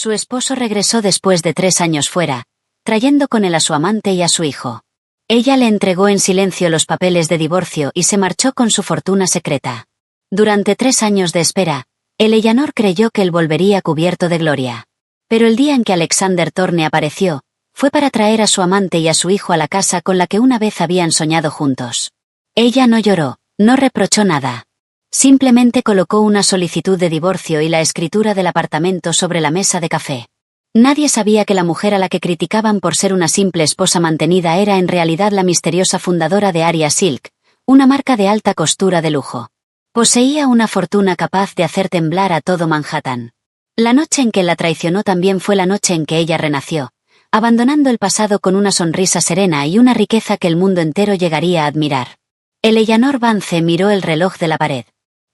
Su esposo regresó después de 3 años fuera, trayendo con él a su amante y a su hijo. Ella le entregó en silencio los papeles de divorcio y se marchó con su fortuna secreta. Durante 3 años de espera, Eleanor creyó que él volvería cubierto de gloria. Pero el día en que Alexander Thorne apareció, fue para traer a su amante y a su hijo a la casa con la que una vez habían soñado juntos. Ella no lloró, no reprochó nada. Simplemente colocó una solicitud de divorcio y la escritura del apartamento sobre la mesa de café. Nadie sabía que la mujer a la que criticaban por ser una simple esposa mantenida era en realidad la misteriosa fundadora de Aria Silk, una marca de alta costura de lujo. Poseía una fortuna capaz de hacer temblar a todo Manhattan. La noche en que la traicionó también fue la noche en que ella renació, abandonando el pasado con una sonrisa serena y una riqueza que el mundo entero llegaría a admirar. Eleanor Vance miró el reloj de la pared.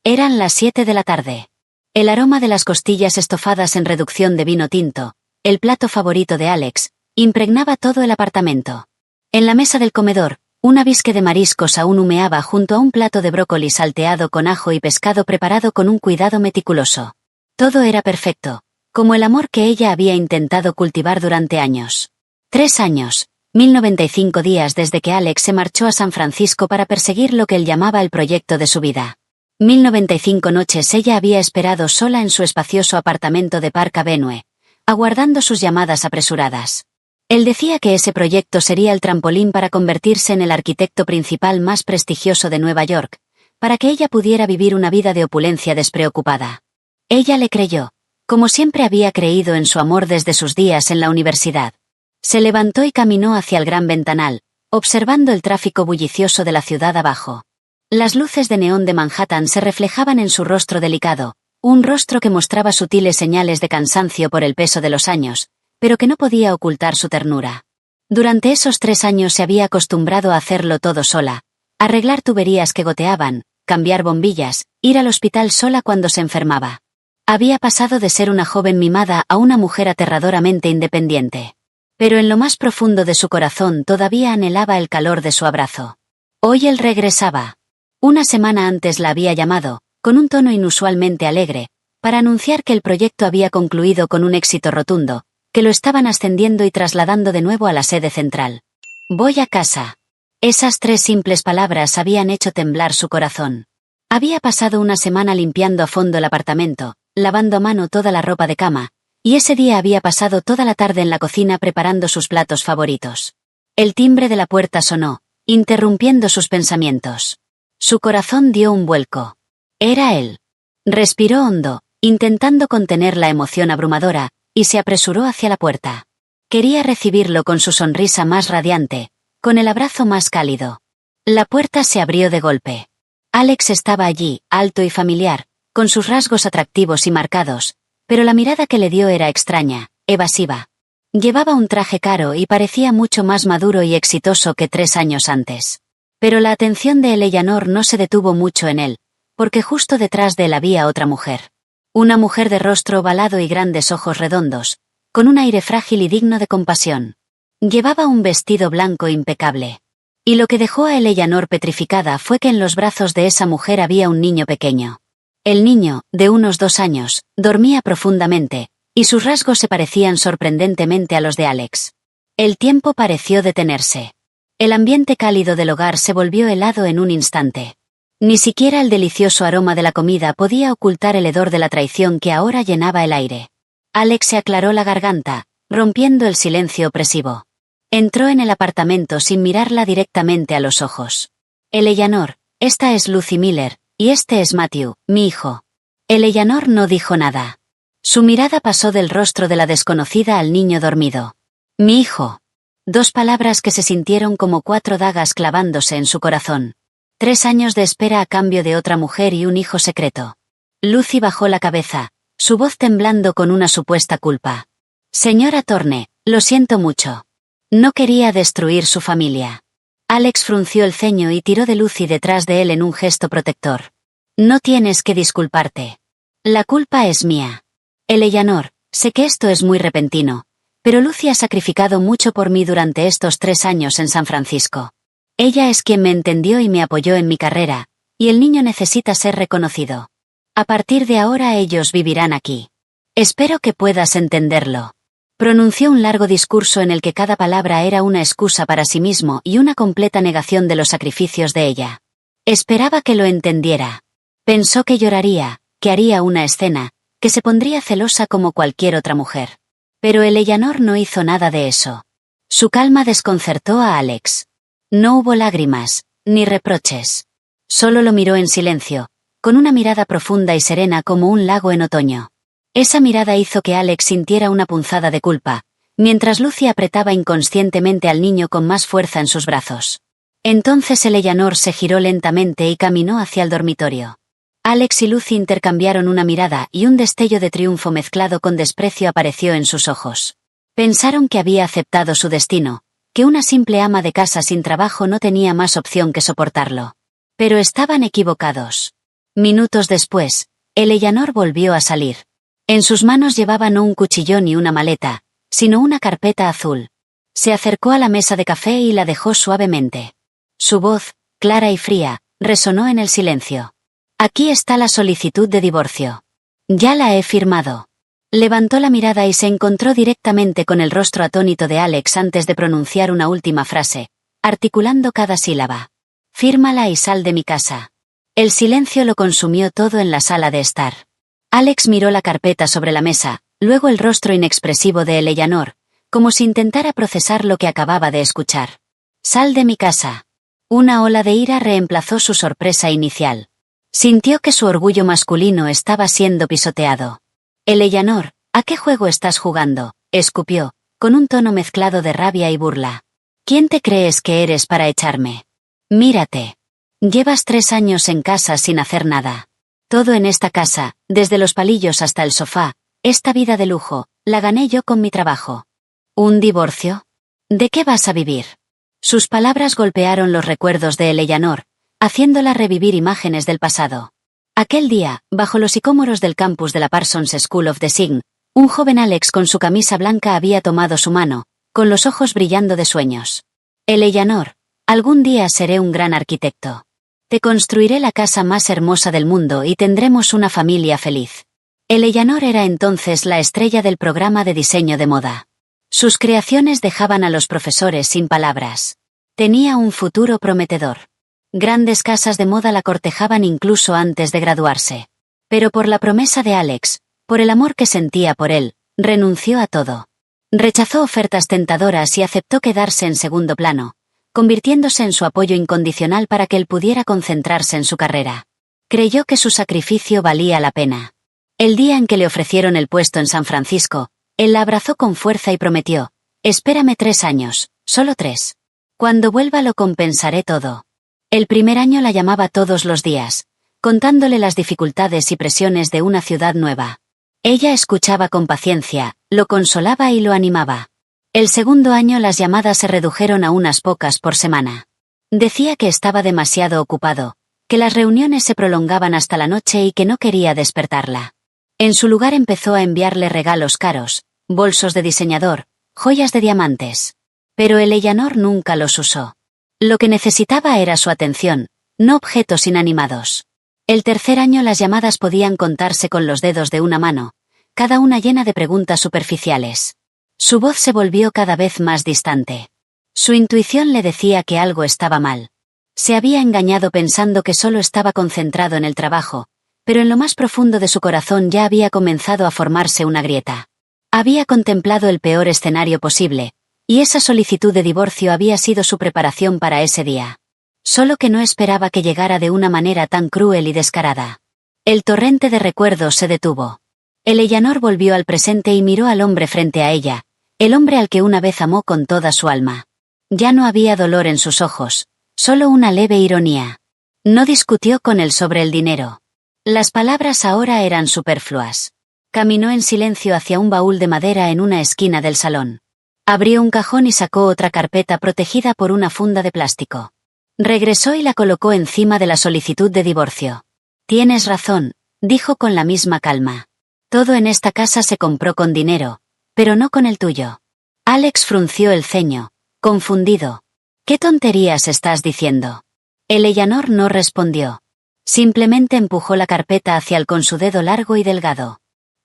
Eran las 7 de la tarde. El aroma de las costillas estofadas en reducción de vino tinto, el plato favorito de Alex, impregnaba todo el apartamento. En la mesa del comedor, una bisque de mariscos aún humeaba junto a un plato de brócoli salteado con ajo y pescado preparado con un cuidado meticuloso. Todo era perfecto, como el amor que ella había intentado cultivar durante años. 3 años, 1095 días desde que Alex se marchó a San Francisco para perseguir lo que él llamaba el proyecto de su vida. 1095 noches ella había esperado sola en su espacioso apartamento de Park Avenue, aguardando sus llamadas apresuradas. Él decía que ese proyecto sería el trampolín para convertirse en el arquitecto principal más prestigioso de Nueva York, para que ella pudiera vivir una vida de opulencia despreocupada. Ella le creyó, como siempre había creído en su amor desde sus días en la universidad. Se levantó y caminó hacia el gran ventanal, observando el tráfico bullicioso de la ciudad abajo. Las luces de neón de Manhattan se reflejaban en su rostro delicado, un rostro que mostraba sutiles señales de cansancio por el peso de los años, pero que no podía ocultar su ternura. Durante esos 3 años se había acostumbrado a hacerlo todo sola, arreglar tuberías que goteaban, cambiar bombillas, ir al hospital sola cuando se enfermaba. Había pasado de ser una joven mimada a una mujer aterradoramente independiente. Pero en lo más profundo de su corazón todavía anhelaba el calor de su abrazo. Hoy él regresaba. Una semana antes la había llamado, con un tono inusualmente alegre, para anunciar que el proyecto había concluido con un éxito rotundo, que lo estaban ascendiendo y trasladando de nuevo a la sede central. Voy a casa. Esas 3 simples palabras habían hecho temblar su corazón. Había pasado una semana limpiando a fondo el apartamento, lavando a mano toda la ropa de cama, y ese día había pasado toda la tarde en la cocina preparando sus platos favoritos. El timbre de la puerta sonó, interrumpiendo sus pensamientos. Su corazón dio un vuelco. Era él. Respiró hondo, intentando contener la emoción abrumadora, y se apresuró hacia la puerta. Quería recibirlo con su sonrisa más radiante, con el abrazo más cálido. La puerta se abrió de golpe. Alex estaba allí, alto y familiar, con sus rasgos atractivos y marcados, pero la mirada que le dio era extraña, evasiva. Llevaba un traje caro y parecía mucho más maduro y exitoso que 3 años antes. Pero la atención de Eleanor no se detuvo mucho en él, porque justo detrás de él había otra mujer. Una mujer de rostro ovalado y grandes ojos redondos, con un aire frágil y digno de compasión. Llevaba un vestido blanco impecable. Y lo que dejó a Eleanor petrificada fue que en los brazos de esa mujer había un niño pequeño. El niño, de unos 2 años, dormía profundamente, y sus rasgos se parecían sorprendentemente a los de Alex. El tiempo pareció detenerse. El ambiente cálido del hogar se volvió helado en un instante. Ni siquiera el delicioso aroma de la comida podía ocultar el hedor de la traición que ahora llenaba el aire. Alex se aclaró la garganta, rompiendo el silencio opresivo. Entró en el apartamento sin mirarla directamente a los ojos. Eleanor, esta es Lucy Miller, y este es Matthew, mi hijo. Eleanor no dijo nada. Su mirada pasó del rostro de la desconocida al niño dormido. Mi hijo. 2 palabras que se sintieron como 4 dagas clavándose en su corazón. 3 años de espera a cambio de otra mujer y un hijo secreto. Lucy bajó la cabeza, su voz temblando con una supuesta culpa. Señora Thorne, lo siento mucho. No quería destruir su familia. Alex frunció el ceño y tiró de Lucy detrás de él en un gesto protector. No tienes que disculparte. La culpa es mía. Eleanor, sé que esto es muy repentino, pero Lucy ha sacrificado mucho por mí durante estos 3 años en San Francisco. Ella es quien me entendió y me apoyó en mi carrera, y el niño necesita ser reconocido. A partir de ahora ellos vivirán aquí. Espero que puedas entenderlo. Pronunció un largo discurso en el que cada palabra era una excusa para sí mismo y una completa negación de los sacrificios de ella. Esperaba que lo entendiera. Pensó que lloraría, que haría una escena, que se pondría celosa como cualquier otra mujer. Pero Eleanor no hizo nada de eso. Su calma desconcertó a Alex. No hubo lágrimas, ni reproches. Solo lo miró en silencio, con una mirada profunda y serena como un lago en otoño. Esa mirada hizo que Alex sintiera una punzada de culpa, mientras Lucy apretaba inconscientemente al niño con más fuerza en sus brazos. Entonces Eleanor se giró lentamente y caminó hacia el dormitorio. Alex y Lucy intercambiaron una mirada y un destello de triunfo mezclado con desprecio apareció en sus ojos. Pensaron que había aceptado su destino, que una simple ama de casa sin trabajo no tenía más opción que soportarlo. Pero estaban equivocados. Minutos después, Eleanor volvió a salir. En sus manos llevaba no un cuchillón ni una maleta, sino una carpeta azul. Se acercó a la mesa de café y la dejó suavemente. Su voz, clara y fría, resonó en el silencio. Aquí está la solicitud de divorcio. Ya la he firmado. Levantó la mirada y se encontró directamente con el rostro atónito de Alex antes de pronunciar una última frase, articulando cada sílaba. Fírmala y sal de mi casa. El silencio lo consumió todo en la sala de estar. Alex miró la carpeta sobre la mesa, luego el rostro inexpresivo de Eleanor, como si intentara procesar lo que acababa de escuchar. Sal de mi casa. Una ola de ira reemplazó su sorpresa inicial. Sintió que su orgullo masculino estaba siendo pisoteado. Eleanor, ¿a qué juego estás jugando?, escupió, con un tono mezclado de rabia y burla. ¿Quién te crees que eres para echarme? Mírate. Llevas 3 años en casa sin hacer nada. Todo en esta casa, desde los palillos hasta el sofá, esta vida de lujo, la gané yo con mi trabajo. ¿Un divorcio? ¿De qué vas a vivir? Sus palabras golpearon los recuerdos de Eleanor, haciéndola revivir imágenes del pasado. Aquel día, bajo los sicómoros del campus de la Parsons School of Design, un joven Alex con su camisa blanca había tomado su mano, con los ojos brillando de sueños. Eleanor, algún día seré un gran arquitecto. Te construiré la casa más hermosa del mundo y tendremos una familia feliz. Eleanor era entonces la estrella del programa de diseño de moda. Sus creaciones dejaban a los profesores sin palabras. Tenía un futuro prometedor. Grandes casas de moda la cortejaban incluso antes de graduarse. Pero por la promesa de Alex, por el amor que sentía por él, renunció a todo. Rechazó ofertas tentadoras y aceptó quedarse en segundo plano, convirtiéndose en su apoyo incondicional para que él pudiera concentrarse en su carrera. Creyó que su sacrificio valía la pena. El día en que le ofrecieron el puesto en San Francisco, él la abrazó con fuerza y prometió: espérame 3 años, solo 3. Cuando vuelva lo compensaré todo. El primer año la llamaba todos los días, contándole las dificultades y presiones de una ciudad nueva. Ella escuchaba con paciencia, lo consolaba y lo animaba. El segundo año las llamadas se redujeron a unas pocas por semana. Decía que estaba demasiado ocupado, que las reuniones se prolongaban hasta la noche y que no quería despertarla. En su lugar empezó a enviarle regalos caros, bolsos de diseñador, joyas de diamantes. Pero Eleanor nunca los usó. Lo que necesitaba era su atención, no objetos inanimados. El tercer año las llamadas podían contarse con los dedos de una mano, cada una llena de preguntas superficiales. Su voz se volvió cada vez más distante. Su intuición le decía que algo estaba mal. Se había engañado pensando que solo estaba concentrado en el trabajo, pero en lo más profundo de su corazón ya había comenzado a formarse una grieta. Había contemplado el peor escenario posible, y esa solicitud de divorcio había sido su preparación para ese día. Solo que no esperaba que llegara de una manera tan cruel y descarada. El torrente de recuerdos se detuvo. Eleanor volvió al presente y miró al hombre frente a ella, el hombre al que una vez amó con toda su alma. Ya no había dolor en sus ojos, solo una leve ironía. No discutió con él sobre el dinero. Las palabras ahora eran superfluas. Caminó en silencio hacia un baúl de madera en una esquina del salón. Abrió un cajón y sacó otra carpeta protegida por una funda de plástico. Regresó y la colocó encima de la solicitud de divorcio. Tienes razón, dijo con la misma calma. Todo en esta casa se compró con dinero, pero no con el tuyo. Alex frunció el ceño, confundido. ¿Qué tonterías estás diciendo? Eleanor no respondió. Simplemente empujó la carpeta hacia él con su dedo largo y delgado.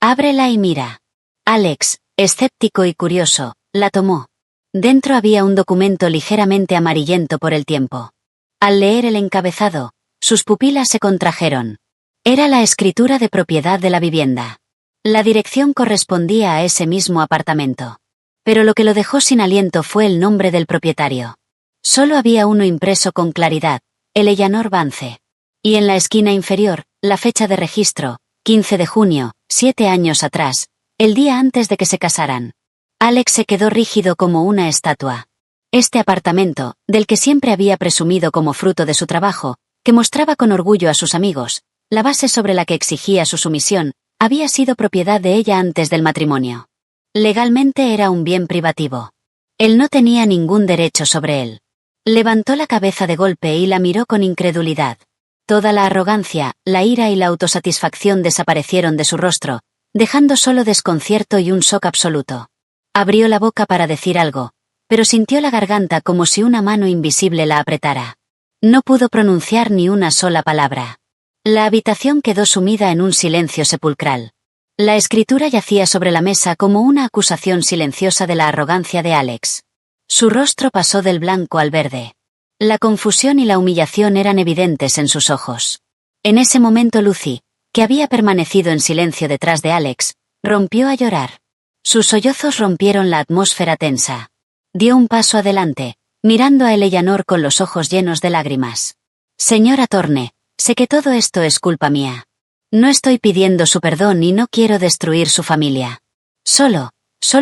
Ábrela y mira. Alex, escéptico y curioso, la tomó. Dentro había un documento ligeramente amarillento por el tiempo. Al leer el encabezado, sus pupilas se contrajeron. Era la escritura de propiedad de la vivienda. La dirección correspondía a ese mismo apartamento. Pero lo que lo dejó sin aliento fue el nombre del propietario. Solo había uno impreso con claridad, Eleanor Vance. Y en la esquina inferior, la fecha de registro, 15 de junio, 7 años atrás, el día antes de que se casaran. Alex se quedó rígido como una estatua. Este apartamento, del que siempre había presumido como fruto de su trabajo, que mostraba con orgullo a sus amigos, la base sobre la que exigía su sumisión, había sido propiedad de ella antes del matrimonio. Legalmente era un bien privativo. Él no tenía ningún derecho sobre él. Levantó la cabeza de golpe y la miró con incredulidad. Toda la arrogancia, la ira y la autosatisfacción desaparecieron de su rostro, dejando solo desconcierto y un shock absoluto. Abrió la boca para decir algo, pero sintió la garganta como si una mano invisible la apretara. No pudo pronunciar ni una sola palabra. La habitación quedó sumida en un silencio sepulcral. La escritura yacía sobre la mesa como una acusación silenciosa de la arrogancia de Alex. Su rostro pasó del blanco al verde. La confusión y la humillación eran evidentes en sus ojos. En ese momento Lucy, que había permanecido en silencio detrás de Alex, rompió a llorar. Sus sollozos rompieron la atmósfera tensa. Dio un paso adelante, mirando a Eleanor con los ojos llenos de lágrimas. Señora Thorne, sé que todo esto es culpa mía. No estoy pidiendo su perdón y no quiero destruir su familia. Solo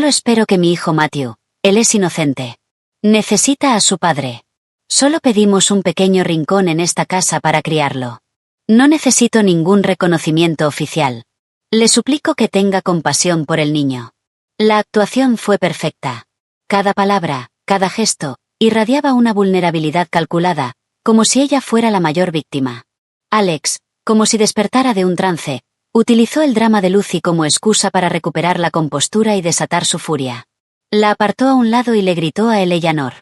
espero que mi hijo Matthew, él es inocente. Necesita a su padre. Solo pedimos un pequeño rincón en esta casa para criarlo. No necesito ningún reconocimiento oficial. Le suplico que tenga compasión por el niño. La actuación fue perfecta. Cada palabra, cada gesto, irradiaba una vulnerabilidad calculada, como si ella fuera la mayor víctima. Alex, como si despertara de un trance, utilizó el drama de Lucy como excusa para recuperar la compostura y desatar su furia. La apartó a un lado y le gritó a Eleanor.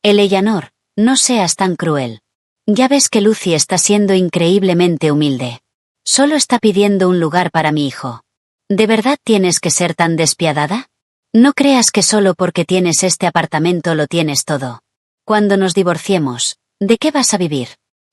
Eleanor, no seas tan cruel. Ya ves que Lucy está siendo increíblemente humilde. Solo está pidiendo un lugar para mi hijo. ¿De verdad tienes que ser tan despiadada? No creas que solo porque tienes este apartamento lo tienes todo. Cuando nos divorciemos, ¿de qué vas a vivir?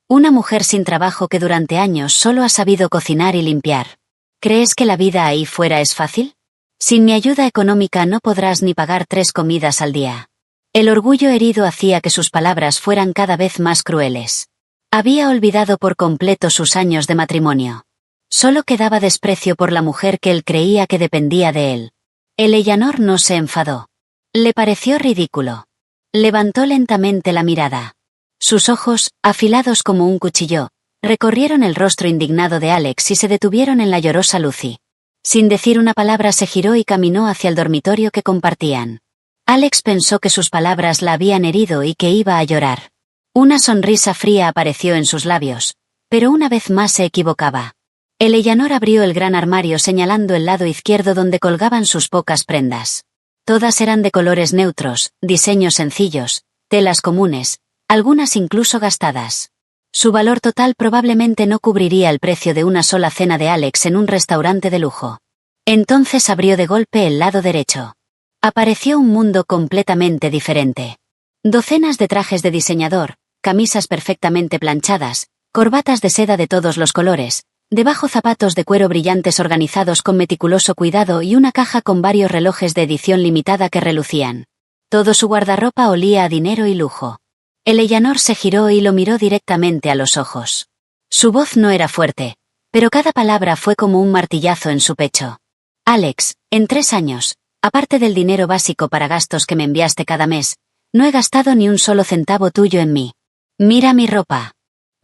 Una mujer sin trabajo que durante años solo ha sabido cocinar y limpiar. ¿Crees que la vida ahí fuera es fácil? Sin mi ayuda económica no podrás ni pagar 3 comidas al día. El orgullo herido hacía que sus palabras fueran cada vez más crueles. Había olvidado por completo sus años de matrimonio. Solo quedaba desprecio por la mujer que él creía que dependía de él. Eleanor no se enfadó. Le pareció ridículo. Levantó lentamente la mirada. Sus ojos, afilados como un cuchillo, recorrieron el rostro indignado de Alex y se detuvieron en la llorosa Lucy. Sin decir una palabra se giró y caminó hacia el dormitorio que compartían. Alex pensó que sus palabras la habían herido y que iba a llorar. Una sonrisa fría apareció en sus labios, pero una vez más se equivocaba. Eleanor abrió el gran armario señalando el lado izquierdo donde colgaban sus pocas prendas. Todas eran de colores neutros, diseños sencillos, telas comunes, algunas incluso gastadas. Su valor total probablemente no cubriría el precio de una sola cena de Alex en un restaurante de lujo. Entonces abrió de golpe el lado derecho. Apareció un mundo completamente diferente. Docenas de trajes de diseñador, camisas perfectamente planchadas, corbatas de seda de todos los colores, debajo zapatos de cuero brillantes organizados con meticuloso cuidado y una caja con varios relojes de edición limitada que relucían. Todo su guardarropa olía a dinero y lujo. Eleanor se giró y lo miró directamente a los ojos. Su voz no era fuerte, pero cada palabra fue como un martillazo en su pecho. Alex, en 3 años, aparte del dinero básico para gastos que me enviaste cada mes, no he gastado ni un solo centavo tuyo en mí. Mira mi ropa.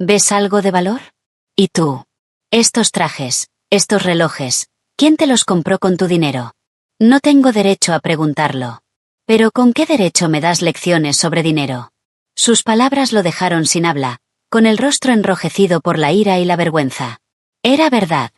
¿Ves algo de valor? ¿Y tú? Estos trajes, estos relojes, ¿quién te los compró con tu dinero? No tengo derecho a preguntarlo. Pero ¿con qué derecho me das lecciones sobre dinero? Sus palabras lo dejaron sin habla, con el rostro enrojecido por la ira y la vergüenza. Era verdad.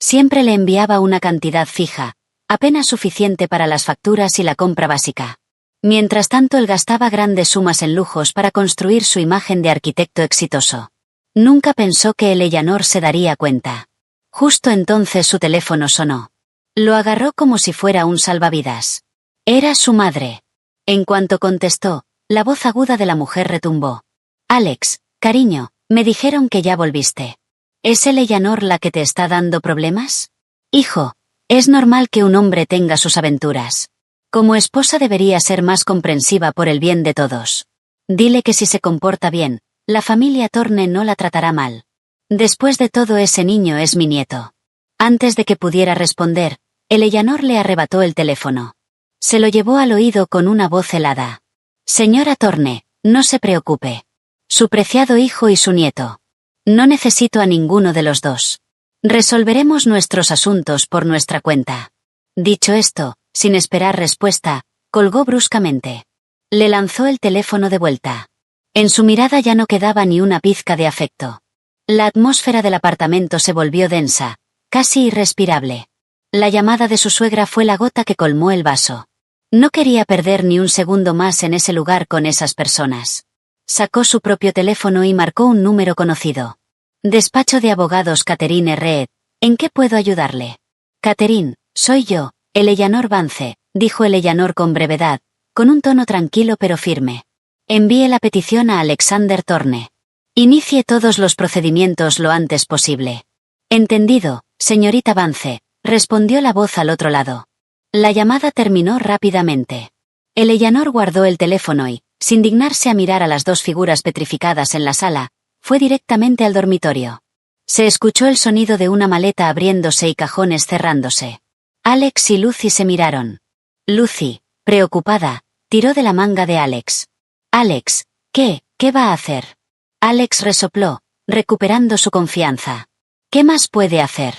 Siempre le enviaba una cantidad fija, apenas suficiente para las facturas y la compra básica. Mientras tanto él gastaba grandes sumas en lujos para construir su imagen de arquitecto exitoso. Nunca pensó que Eleanor se daría cuenta. Justo entonces su teléfono sonó. Lo agarró como si fuera un salvavidas. Era su madre. En cuanto contestó, la voz aguda de la mujer retumbó. Alex, cariño, me dijeron que ya volviste. ¿Es Eleanor la que te está dando problemas? Hijo, es normal que un hombre tenga sus aventuras. Como esposa debería ser más comprensiva por el bien de todos. Dile que si se comporta bien, la familia Thorne no la tratará mal. Después de todo, ese niño es mi nieto. Antes de que pudiera responder, Eleanor le arrebató el teléfono. Se lo llevó al oído con una voz helada. Señora Thorne, no se preocupe. Su preciado hijo y su nieto. No necesito a ninguno de los dos. Resolveremos nuestros asuntos por nuestra cuenta. Dicho esto, sin esperar respuesta, colgó bruscamente. Le lanzó el teléfono de vuelta. En su mirada ya no quedaba ni una pizca de afecto. La atmósfera del apartamento se volvió densa, casi irrespirable. La llamada de su suegra fue la gota que colmó el vaso. No quería perder ni un segundo más en ese lugar con esas personas. Sacó su propio teléfono y marcó un número conocido. Despacho de abogados Catherine Reed, ¿en qué puedo ayudarle? Catherine, soy yo, Eleanor Vance, dijo Eleanor con brevedad, con un tono tranquilo pero firme. Envíe la petición a Alexander Thorne. Inicie todos los procedimientos lo antes posible. Entendido, señorita Vance, respondió la voz al otro lado. La llamada terminó rápidamente. Eleanor guardó el teléfono y, sin dignarse a mirar a las dos figuras petrificadas en la sala, fue directamente al dormitorio. Se escuchó el sonido de una maleta abriéndose y cajones cerrándose. Alex y Lucy se miraron. Lucy, preocupada, tiró de la manga de Alex. Alex, ¿qué va a hacer? Alex resopló, recuperando su confianza. ¿Qué más puede hacer?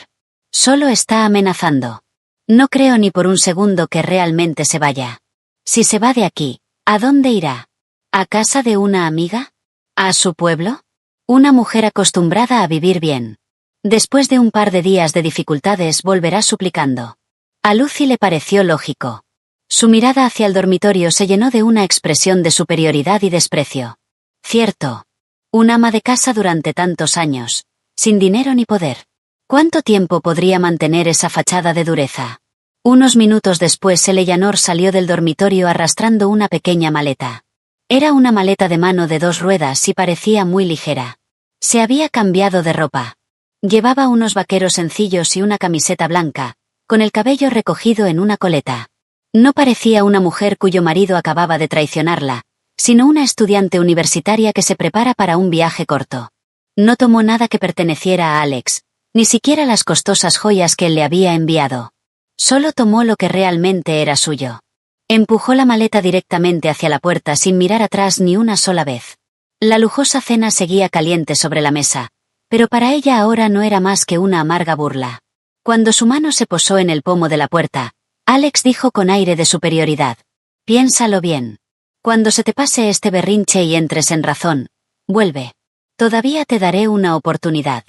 Solo está amenazando. No creo ni por un segundo que realmente se vaya. Si se va de aquí, ¿a dónde irá? ¿A casa de una amiga? ¿A su pueblo? Una mujer acostumbrada a vivir bien. Después de un par de días de dificultades volverá suplicando. A Lucy le pareció lógico. Su mirada hacia el dormitorio se llenó de una expresión de superioridad y desprecio. Cierto. Un ama de casa durante tantos años, sin dinero ni poder. ¿Cuánto tiempo podría mantener esa fachada de dureza? Unos minutos después Eleanor salió del dormitorio arrastrando una pequeña maleta. Era una maleta de mano de 2 ruedas y parecía muy ligera. Se había cambiado de ropa. Llevaba unos vaqueros sencillos y una camiseta blanca, con el cabello recogido en una coleta. No parecía una mujer cuyo marido acababa de traicionarla, sino una estudiante universitaria que se prepara para un viaje corto. No tomó nada que perteneciera a Alex, ni siquiera las costosas joyas que él le había enviado. Solo tomó lo que realmente era suyo. Empujó la maleta directamente hacia la puerta sin mirar atrás ni una sola vez. La lujosa cena seguía caliente sobre la mesa, pero para ella ahora no era más que una amarga burla. Cuando su mano se posó en el pomo de la puerta, Alex dijo con aire de superioridad: «Piénsalo bien. Cuando se te pase este berrinche y entres en razón, vuelve. Todavía te daré una oportunidad».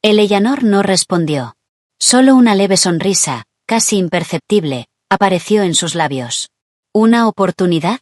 Eleanor no respondió. Solo una leve sonrisa, casi imperceptible, apareció en sus labios. ¿Una oportunidad?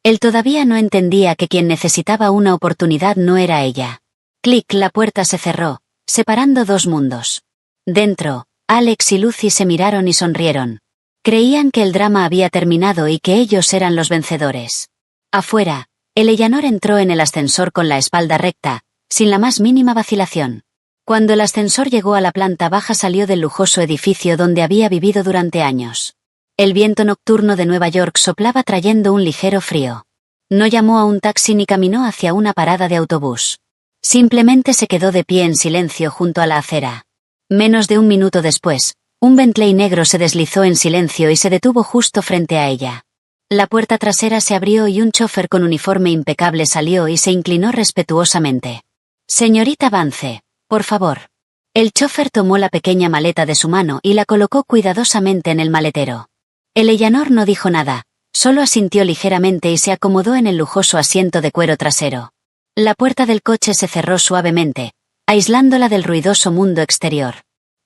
Él todavía no entendía que quien necesitaba una oportunidad no era ella. Clic, la puerta se cerró, separando 2 mundos. Dentro, Alex y Lucy se miraron y sonrieron. Creían que el drama había terminado y que ellos eran los vencedores. Afuera, Eleanor entró en el ascensor con la espalda recta, sin la más mínima vacilación. Cuando el ascensor llegó a la planta baja salió del lujoso edificio donde había vivido durante años. El viento nocturno de Nueva York soplaba trayendo un ligero frío. No llamó a un taxi ni caminó hacia una parada de autobús. Simplemente se quedó de pie en silencio junto a la acera. Menos de un minuto después, un Bentley negro se deslizó en silencio y se detuvo justo frente a ella. La puerta trasera se abrió y un chofer con uniforme impecable salió y se inclinó respetuosamente. «Señorita Vance, por favor». El chofer tomó la pequeña maleta de su mano y la colocó cuidadosamente en el maletero. Eleanor no dijo nada, solo asintió ligeramente y se acomodó en el lujoso asiento de cuero trasero. La puerta del coche se cerró suavemente, aislándola del ruidoso mundo exterior.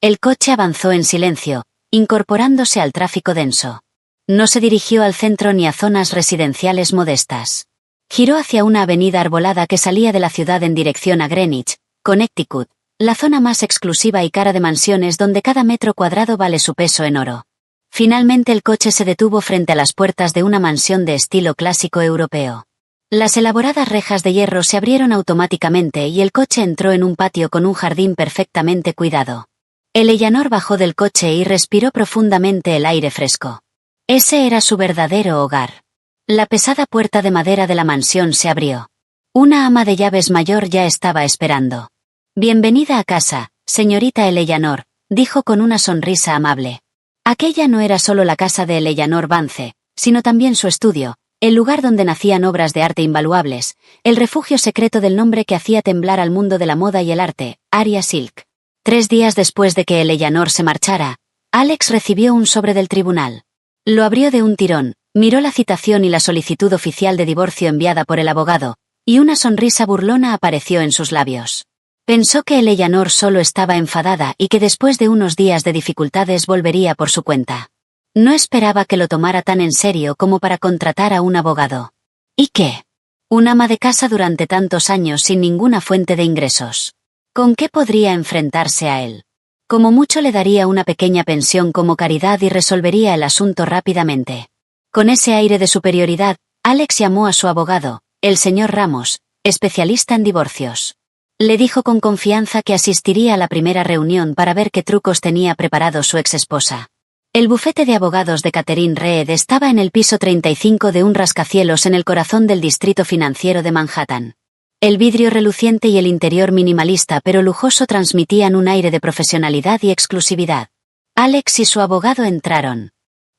El coche avanzó en silencio, incorporándose al tráfico denso. No se dirigió al centro ni a zonas residenciales modestas. Giró hacia una avenida arbolada que salía de la ciudad en dirección a Greenwich, Connecticut, la zona más exclusiva y cara de mansiones donde cada metro cuadrado vale su peso en oro. Finalmente el coche se detuvo frente a las puertas de una mansión de estilo clásico europeo. Las elaboradas rejas de hierro se abrieron automáticamente y el coche entró en un patio con un jardín perfectamente cuidado. Eleanor bajó del coche y respiró profundamente el aire fresco. Ese era su verdadero hogar. La pesada puerta de madera de la mansión se abrió. Una ama de llaves mayor ya estaba esperando. «Bienvenida a casa, señorita Eleanor», dijo con una sonrisa amable. Aquella no era solo la casa de Eleanor Vance, sino también su estudio, el lugar donde nacían obras de arte invaluables, el refugio secreto del nombre que hacía temblar al mundo de la moda y el arte, Arya Silk. 3 días después de que Eleanor se marchara, Alex recibió un sobre del tribunal. Lo abrió de un tirón, miró la citación y la solicitud oficial de divorcio enviada por el abogado, y una sonrisa burlona apareció en sus labios. Pensó que Eleanor solo estaba enfadada y que después de unos días de dificultades volvería por su cuenta. No esperaba que lo tomara tan en serio como para contratar a un abogado. ¿Y qué? Un ama de casa durante tantos años sin ninguna fuente de ingresos. ¿Con qué podría enfrentarse a él? Como mucho le daría una pequeña pensión como caridad y resolvería el asunto rápidamente. Con ese aire de superioridad, Alex llamó a su abogado, el señor Ramos, especialista en divorcios. Le dijo con confianza que asistiría a la primera reunión para ver qué trucos tenía preparado su exesposa. El bufete de abogados de Catherine Reed estaba en el piso 35 de un rascacielos en el corazón del distrito financiero de Manhattan. El vidrio reluciente y el interior minimalista pero lujoso transmitían un aire de profesionalidad y exclusividad. Alex y su abogado entraron.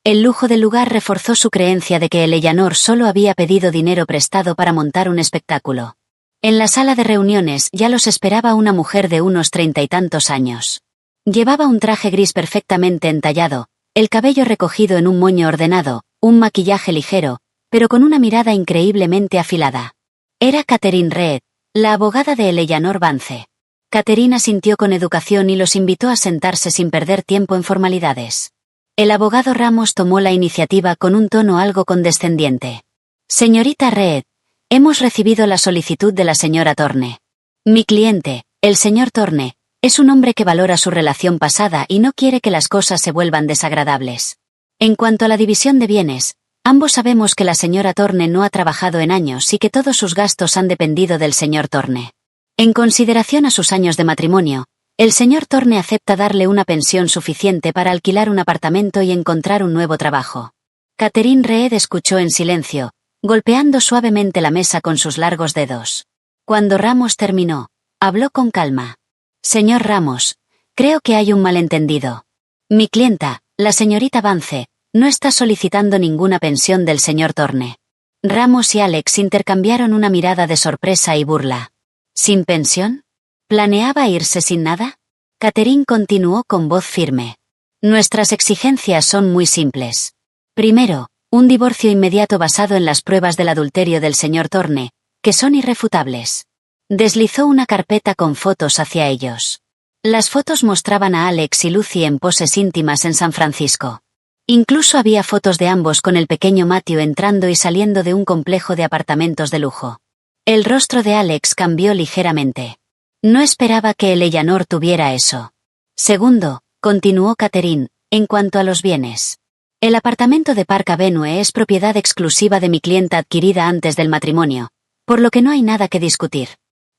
El lujo del lugar reforzó su creencia de que Eleanor solo había pedido dinero prestado para montar un espectáculo. En la sala de reuniones ya los esperaba una mujer de unos 30 y tantos años. Llevaba un traje gris perfectamente entallado, el cabello recogido en un moño ordenado, un maquillaje ligero, pero con una mirada increíblemente afilada. Era Catherine Reed, la abogada de Eleanor Vance. Catherine asintió con educación y los invitó a sentarse sin perder tiempo en formalidades. El abogado Ramos tomó la iniciativa con un tono algo condescendiente. «Señorita Reed, hemos recibido la solicitud de la señora Thorne. Mi cliente, el señor Thorne, es un hombre que valora su relación pasada y no quiere que las cosas se vuelvan desagradables. En cuanto a la división de bienes, ambos sabemos que la señora Thorne no ha trabajado en años y que todos sus gastos han dependido del señor Thorne. En consideración a sus años de matrimonio, el señor Thorne acepta darle una pensión suficiente para alquilar un apartamento y encontrar un nuevo trabajo». Catherine Reed escuchó en silencio, golpeando suavemente la mesa con sus largos dedos. Cuando Ramos terminó, habló con calma. «Señor Ramos, creo que hay un malentendido. Mi clienta, la señorita Vance, no está solicitando ninguna pensión del señor Thorne». Ramos y Alex intercambiaron una mirada de sorpresa y burla. ¿Sin pensión? ¿Planeaba irse sin nada? Catherine continuó con voz firme. «Nuestras exigencias son muy simples. Primero, un divorcio inmediato basado en las pruebas del adulterio del señor Thorne, que son irrefutables». Deslizó una carpeta con fotos hacia ellos. Las fotos mostraban a Alex y Lucy en poses íntimas en San Francisco. Incluso había fotos de ambos con el pequeño Matthew entrando y saliendo de un complejo de apartamentos de lujo. El rostro de Alex cambió ligeramente. No esperaba que Eleanor tuviera eso. Segundo, continuó Catherine, en cuanto a los bienes. El apartamento de Park Avenue es propiedad exclusiva de mi clienta adquirida antes del matrimonio, por lo que no hay nada que discutir.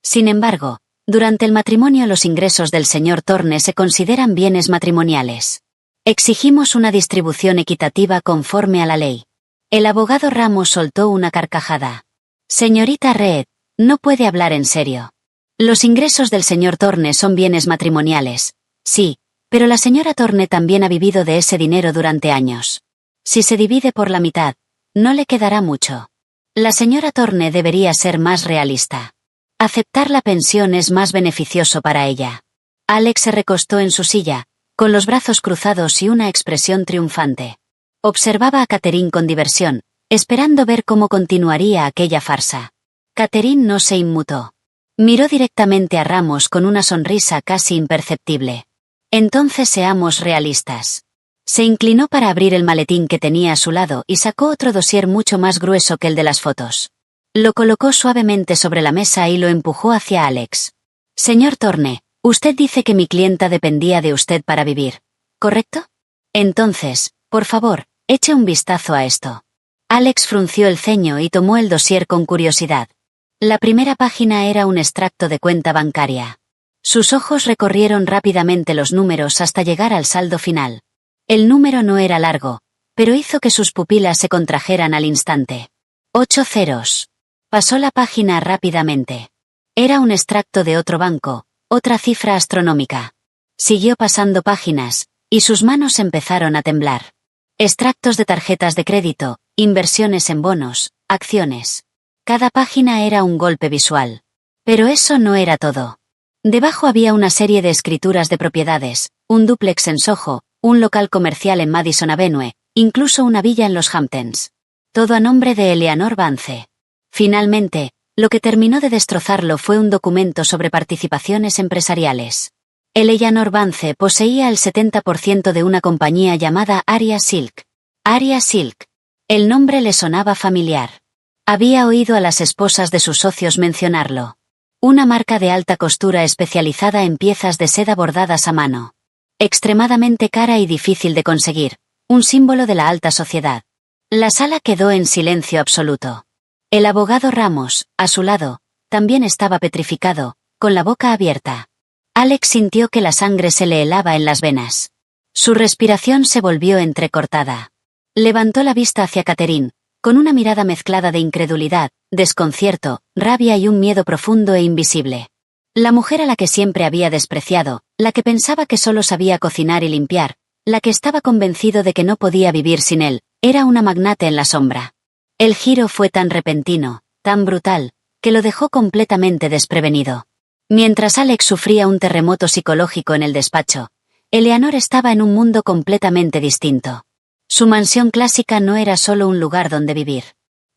Sin embargo, durante el matrimonio los ingresos del señor Thorne se consideran bienes matrimoniales. Exigimos una distribución equitativa conforme a la ley. El abogado Ramos soltó una carcajada. «Señorita Reed, no puede hablar en serio. Los ingresos del señor Thorne son bienes matrimoniales, sí, pero la señora Thorne también ha vivido de ese dinero durante años. Si se divide por la mitad, no le quedará mucho. La señora Thorne debería ser más realista. Aceptar la pensión es más beneficioso para ella». Alex se recostó en su silla, con los brazos cruzados y una expresión triunfante. Observaba a Catherine con diversión, esperando ver cómo continuaría aquella farsa. Catherine no se inmutó. Miró directamente a Ramos con una sonrisa casi imperceptible. «Entonces seamos realistas». Se inclinó para abrir el maletín que tenía a su lado y sacó otro dossier mucho más grueso que el de las fotos. Lo colocó suavemente sobre la mesa y lo empujó hacia Alex. «Señor Thorne, usted dice que mi clienta dependía de usted para vivir, ¿correcto? Entonces, Por favor, eche un vistazo a esto. Alex frunció el ceño y tomó el dossier con curiosidad. La primera página era un extracto de cuenta bancaria. Sus ojos recorrieron rápidamente los números hasta llegar al saldo final. El número no era largo, pero hizo que sus pupilas se contrajeran al instante. 8 ceros. Pasó la página rápidamente. Era un extracto de otro banco, otra cifra astronómica. Siguió pasando páginas, y sus manos empezaron a temblar. Extractos de tarjetas de crédito, inversiones en bonos, acciones. Cada página era un golpe visual. Pero eso no era todo. Debajo había una serie de escrituras de propiedades, un dúplex en Soho, un local comercial en Madison Avenue, incluso una villa en los Hamptons. Todo a nombre de Eleanor Vance. Finalmente, lo que terminó de destrozarlo fue un documento sobre participaciones empresariales. Eleanor Vance poseía el 70% de una compañía llamada Aria Silk. Aria Silk. El nombre le sonaba familiar. Había oído a las esposas de sus socios mencionarlo. Una marca de alta costura especializada en piezas de seda bordadas a mano. Extremadamente cara y difícil de conseguir, un símbolo de la alta sociedad. La sala quedó en silencio absoluto. El abogado Ramos, a su lado, también estaba petrificado, con la boca abierta. Alex sintió que la sangre se le helaba en las venas. Su respiración se volvió entrecortada. Levantó la vista hacia Catherine, con una mirada mezclada de incredulidad, desconcierto, rabia y un miedo profundo e invisible. La mujer a la que siempre había despreciado, la que pensaba que solo sabía cocinar y limpiar, la que estaba convencido de que no podía vivir sin él, era una magnate en la sombra. El giro fue tan repentino, tan brutal, que lo dejó completamente desprevenido. Mientras Alex sufría un terremoto psicológico en el despacho, Eleanor estaba en un mundo completamente distinto. Su mansión clásica no era solo un lugar donde vivir.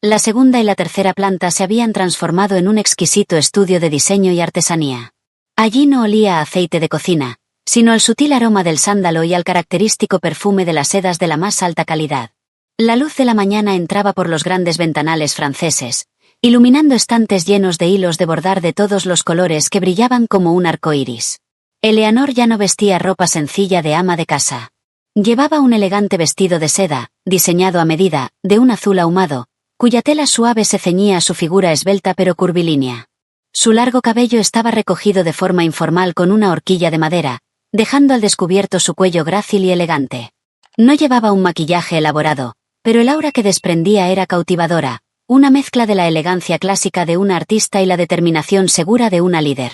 La segunda y la tercera planta se habían transformado en un exquisito estudio de diseño y artesanía. Allí no olía a aceite de cocina, sino al sutil aroma del sándalo y al característico perfume de las sedas de la más alta calidad. La luz de la mañana entraba por los grandes ventanales franceses, iluminando estantes llenos de hilos de bordar de todos los colores que brillaban como un arco iris. Eleanor ya no vestía ropa sencilla de ama de casa. Llevaba un elegante vestido de seda, diseñado a medida, de un azul ahumado, cuya tela suave se ceñía a su figura esbelta pero curvilínea. Su largo cabello estaba recogido de forma informal con una horquilla de madera, dejando al descubierto su cuello grácil y elegante. No llevaba un maquillaje elaborado, pero el aura que desprendía era cautivadora, una mezcla de la elegancia clásica de una artista y la determinación segura de una líder.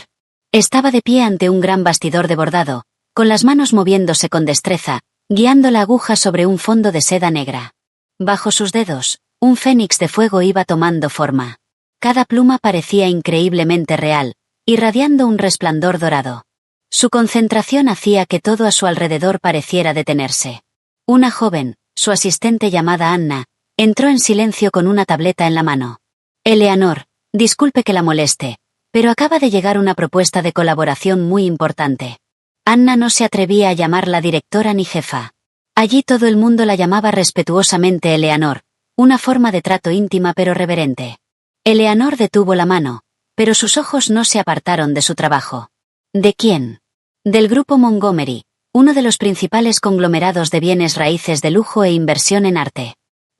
Estaba de pie ante un gran bastidor de bordado, con las manos moviéndose con destreza, guiando la aguja sobre un fondo de seda negra. Bajo sus dedos, un fénix de fuego iba tomando forma. Cada pluma parecía increíblemente real, irradiando un resplandor dorado. Su concentración hacía que todo a su alrededor pareciera detenerse. Una joven, su asistente llamada Anna, entró en silencio con una tableta en la mano. Eleanor, disculpe que la moleste, pero acaba de llegar una propuesta de colaboración muy importante. Anna no se atrevía a llamarla directora ni jefa. Allí todo el mundo la llamaba respetuosamente Eleanor, una forma de trato íntima pero reverente. Eleanor detuvo la mano, pero sus ojos no se apartaron de su trabajo. ¿De quién? Del grupo Montgomery, uno de los principales conglomerados de bienes raíces de lujo e inversión en arte.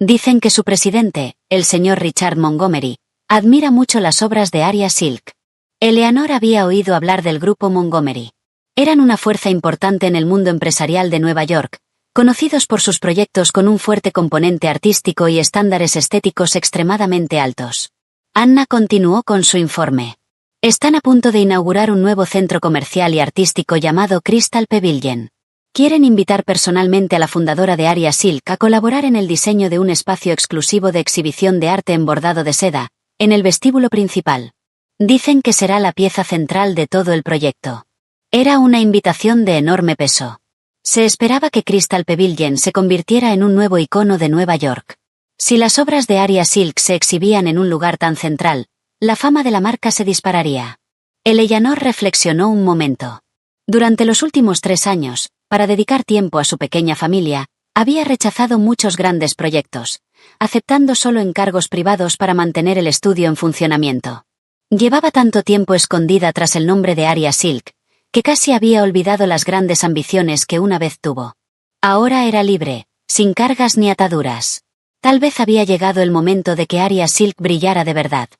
Dicen que su presidente, el señor Richard Montgomery, admira mucho las obras de Aria Silk. Eleanor había oído hablar del grupo Montgomery. Eran una fuerza importante en el mundo empresarial de Nueva York, conocidos por sus proyectos con un fuerte componente artístico y estándares estéticos extremadamente altos. Anna continuó con su informe. Están a punto de inaugurar un nuevo centro comercial y artístico llamado Crystal Pavilion. Quieren invitar personalmente a la fundadora de Aria Silk a colaborar en el diseño de un espacio exclusivo de exhibición de arte en bordado de seda, en el vestíbulo principal. Dicen que será la pieza central de todo el proyecto. Era una invitación de enorme peso. Se esperaba que Crystal Pavilion se convirtiera en un nuevo icono de Nueva York. Si las obras de Aria Silk se exhibían en un lugar tan central, la fama de la marca se dispararía. Eleanor reflexionó un momento. Durante los últimos 3 años, para dedicar tiempo a su pequeña familia, había rechazado muchos grandes proyectos, aceptando solo encargos privados para mantener el estudio en funcionamiento. Llevaba tanto tiempo escondida tras el nombre de Aria Silk, que casi había olvidado las grandes ambiciones que una vez tuvo. Ahora era libre, sin cargas ni ataduras. Tal vez había llegado el momento de que Arya Silk brillara de verdad.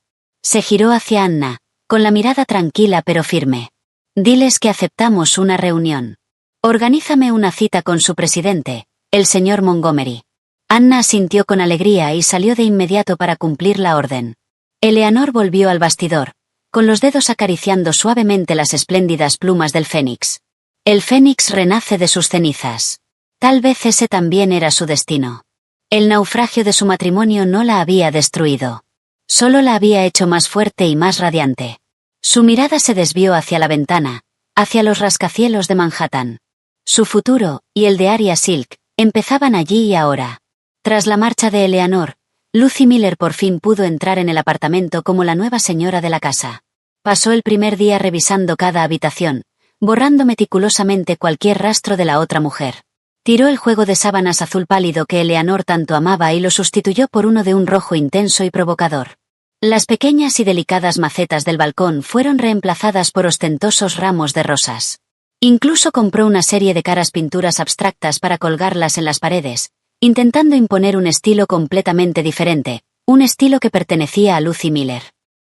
Se giró hacia Anna, con la mirada tranquila pero firme. Diles que aceptamos una reunión. Organízame una cita con su presidente, el señor Montgomery. Anna asintió con alegría y salió de inmediato para cumplir la orden. Eleanor volvió al bastidor, con los dedos acariciando suavemente las espléndidas plumas del fénix. El fénix renace de sus cenizas. Tal vez ese también era su destino. El naufragio de su matrimonio no la había destruido. Solo la había hecho más fuerte y más radiante. Su mirada se desvió hacia la ventana, hacia los rascacielos de Manhattan. Su futuro, y el de Arya Silk, empezaban allí y ahora. Tras la marcha de Eleanor, Lucy Miller por fin pudo entrar en el apartamento como la nueva señora de la casa. Pasó el primer día revisando cada habitación, borrando meticulosamente cualquier rastro de la otra mujer. Tiró el juego de sábanas azul pálido que Eleanor tanto amaba y lo sustituyó por uno de un rojo intenso y provocador. Las pequeñas y delicadas macetas del balcón fueron reemplazadas por ostentosos ramos de rosas. Incluso compró una serie de caras pinturas abstractas para colgarlas en las paredes, intentando imponer un estilo completamente diferente, un estilo que pertenecía a Lucy Miller.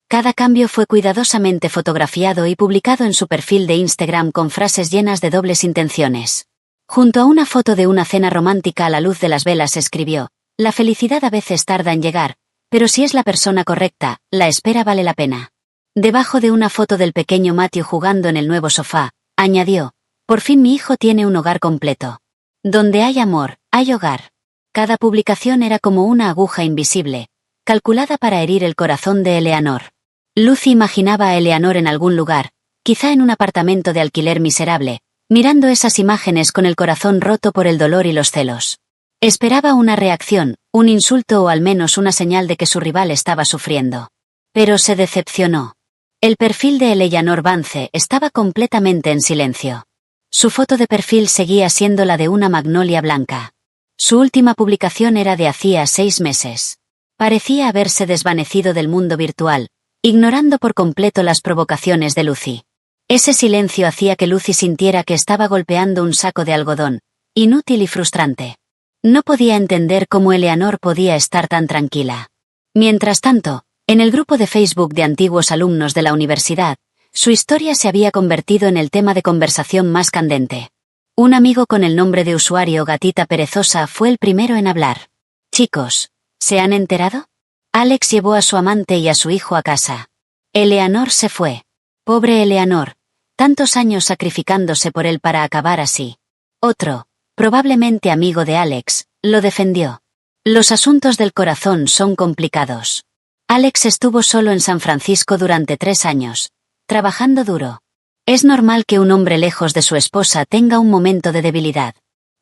Cada cambio fue cuidadosamente fotografiado y publicado en su perfil de Instagram con frases llenas de dobles intenciones. Junto a una foto de una cena romántica a la luz de las velas escribió: «La felicidad a veces tarda en llegar, pero si es la persona correcta, la espera vale la pena». Debajo de una foto del pequeño Matthew jugando en el nuevo sofá, añadió: «Por fin mi hijo tiene un hogar completo. Donde hay amor, hay hogar». Cada publicación era como una aguja invisible, calculada para herir el corazón de Eleanor. Lucy imaginaba a Eleanor en algún lugar, quizá en un apartamento de alquiler miserable, mirando esas imágenes con el corazón roto por el dolor y los celos. Esperaba una reacción, un insulto o al menos una señal de que su rival estaba sufriendo. Pero se decepcionó. El perfil de Eleanor Vance estaba completamente en silencio. Su foto de perfil seguía siendo la de una magnolia blanca. Su última publicación era de hacía 6 meses. Parecía haberse desvanecido del mundo virtual, ignorando por completo las provocaciones de Lucy. Ese silencio hacía que Lucy sintiera que estaba golpeando un saco de algodón, inútil y frustrante. No podía entender cómo Eleanor podía estar tan tranquila. Mientras tanto, en el grupo de Facebook de antiguos alumnos de la universidad, su historia se había convertido en el tema de conversación más candente. Un amigo con el nombre de usuario Gatita Perezosa fue el primero en hablar. «Chicos, ¿se han enterado? Alex llevó a su amante y a su hijo a casa. Eleanor se fue. Pobre Eleanor, tantos años sacrificándose por él para acabar así». Otro, probablemente amigo de Alex, lo defendió. «Los asuntos del corazón son complicados. Alex estuvo solo en San Francisco durante 3 años, trabajando duro. Es normal que un hombre lejos de su esposa tenga un momento de debilidad».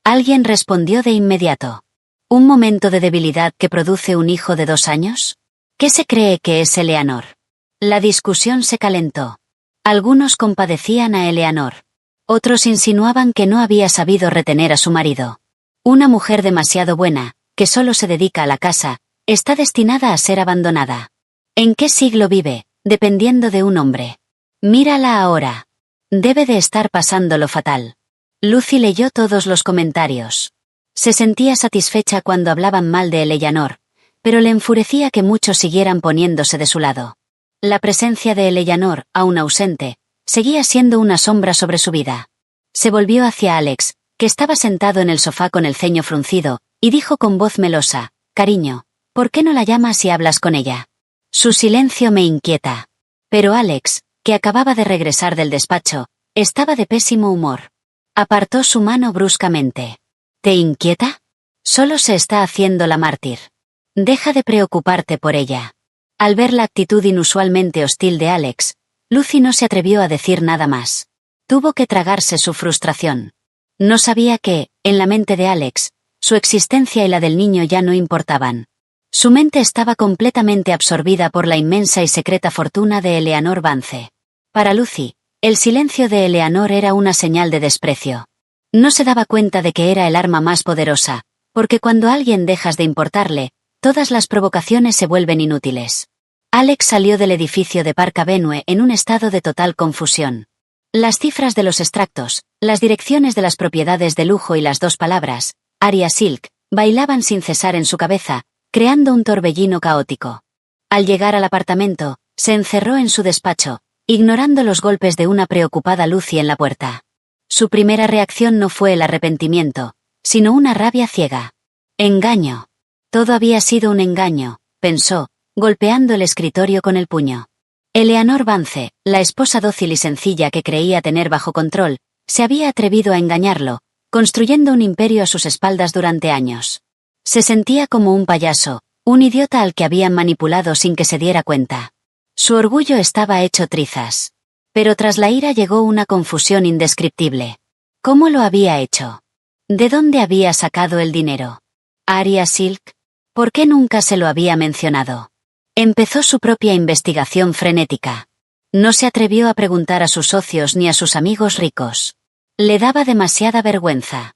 Alguien respondió de inmediato: «¿Un momento de debilidad que produce un hijo de 2 años? ¿Qué se cree que es Eleanor?». La discusión se calentó. Algunos compadecían a Eleanor. Otros insinuaban que no había sabido retener a su marido. Una mujer demasiado buena, que solo se dedica a la casa, está destinada a ser abandonada. ¿En qué siglo vive, dependiendo de un hombre? Mírala ahora. Debe de estar pasándolo fatal. Lucy leyó todos los comentarios. Se sentía satisfecha cuando hablaban mal de Eleanor, pero le enfurecía que muchos siguieran poniéndose de su lado. La presencia de Eleanor, aún ausente, seguía siendo una sombra sobre su vida. Se volvió hacia Alex, que estaba sentado en el sofá con el ceño fruncido, y dijo con voz melosa: «Cariño, ¿por qué no la llamas y hablas con ella? Su silencio me inquieta». Pero Alex, que acababa de regresar del despacho, estaba de pésimo humor. Apartó su mano bruscamente. «¿Te inquieta? Solo se está haciendo la mártir. Deja de preocuparte por ella». Al ver la actitud inusualmente hostil de Alex, Lucy no se atrevió a decir nada más. Tuvo que tragarse su frustración. No sabía que, en la mente de Alex, su existencia y la del niño ya no importaban. Su mente estaba completamente absorbida por la inmensa y secreta fortuna de Eleanor Vance. Para Lucy, el silencio de Eleanor era una señal de desprecio. No se daba cuenta de que era el arma más poderosa, porque cuando a alguien dejas de importarle, todas las provocaciones se vuelven inútiles. Alex salió del edificio de Park Avenue en un estado de total confusión. Las cifras de los extractos, las direcciones de las propiedades de lujo y las 2 palabras, Arya Silk, bailaban sin cesar en su cabeza, creando un torbellino caótico. Al llegar al apartamento, se encerró en su despacho, ignorando los golpes de una preocupada Lucy en la puerta. Su primera reacción no fue el arrepentimiento, sino una rabia ciega. Engaño. Todo había sido un engaño, pensó, golpeando el escritorio con el puño. Eleanor Vance, la esposa dócil y sencilla que creía tener bajo control, se había atrevido a engañarlo, construyendo un imperio a sus espaldas durante años. Se sentía como un payaso, un idiota al que habían manipulado sin que se diera cuenta. Su orgullo estaba hecho trizas. Pero tras la ira llegó una confusión indescriptible. ¿Cómo lo había hecho? ¿De dónde había sacado el dinero? ¿Arya Silk? ¿Por qué nunca se lo había mencionado? Empezó su propia investigación frenética. No se atrevió a preguntar a sus socios ni a sus amigos ricos. Le daba demasiada vergüenza.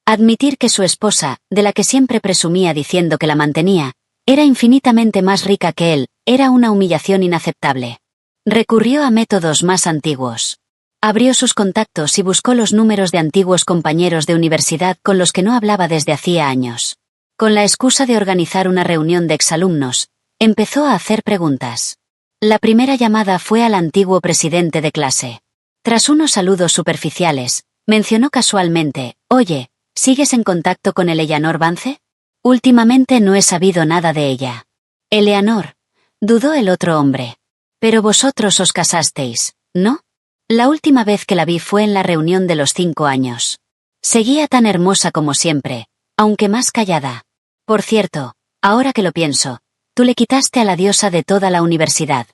Admitir que su esposa, de la que siempre presumía diciendo que la mantenía, era infinitamente más rica que él, era una humillación inaceptable. Recurrió a métodos más antiguos. Abrió sus contactos y buscó los números de antiguos compañeros de universidad con los que no hablaba desde hacía años. Con la excusa de organizar una reunión de exalumnos, empezó a hacer preguntas. La primera llamada fue al antiguo presidente de clase. Tras unos saludos superficiales, mencionó casualmente, «Oye, ¿sigues en contacto con Eleanor Vance? Últimamente no he sabido nada de ella». «Eleanor», dudó el otro hombre. «Pero vosotros os casasteis, ¿no? La última vez que la vi fue en la reunión de los 5 años. Seguía tan hermosa como siempre, aunque más callada. Por cierto, ahora que lo pienso, tú le quitaste a la diosa de toda la universidad».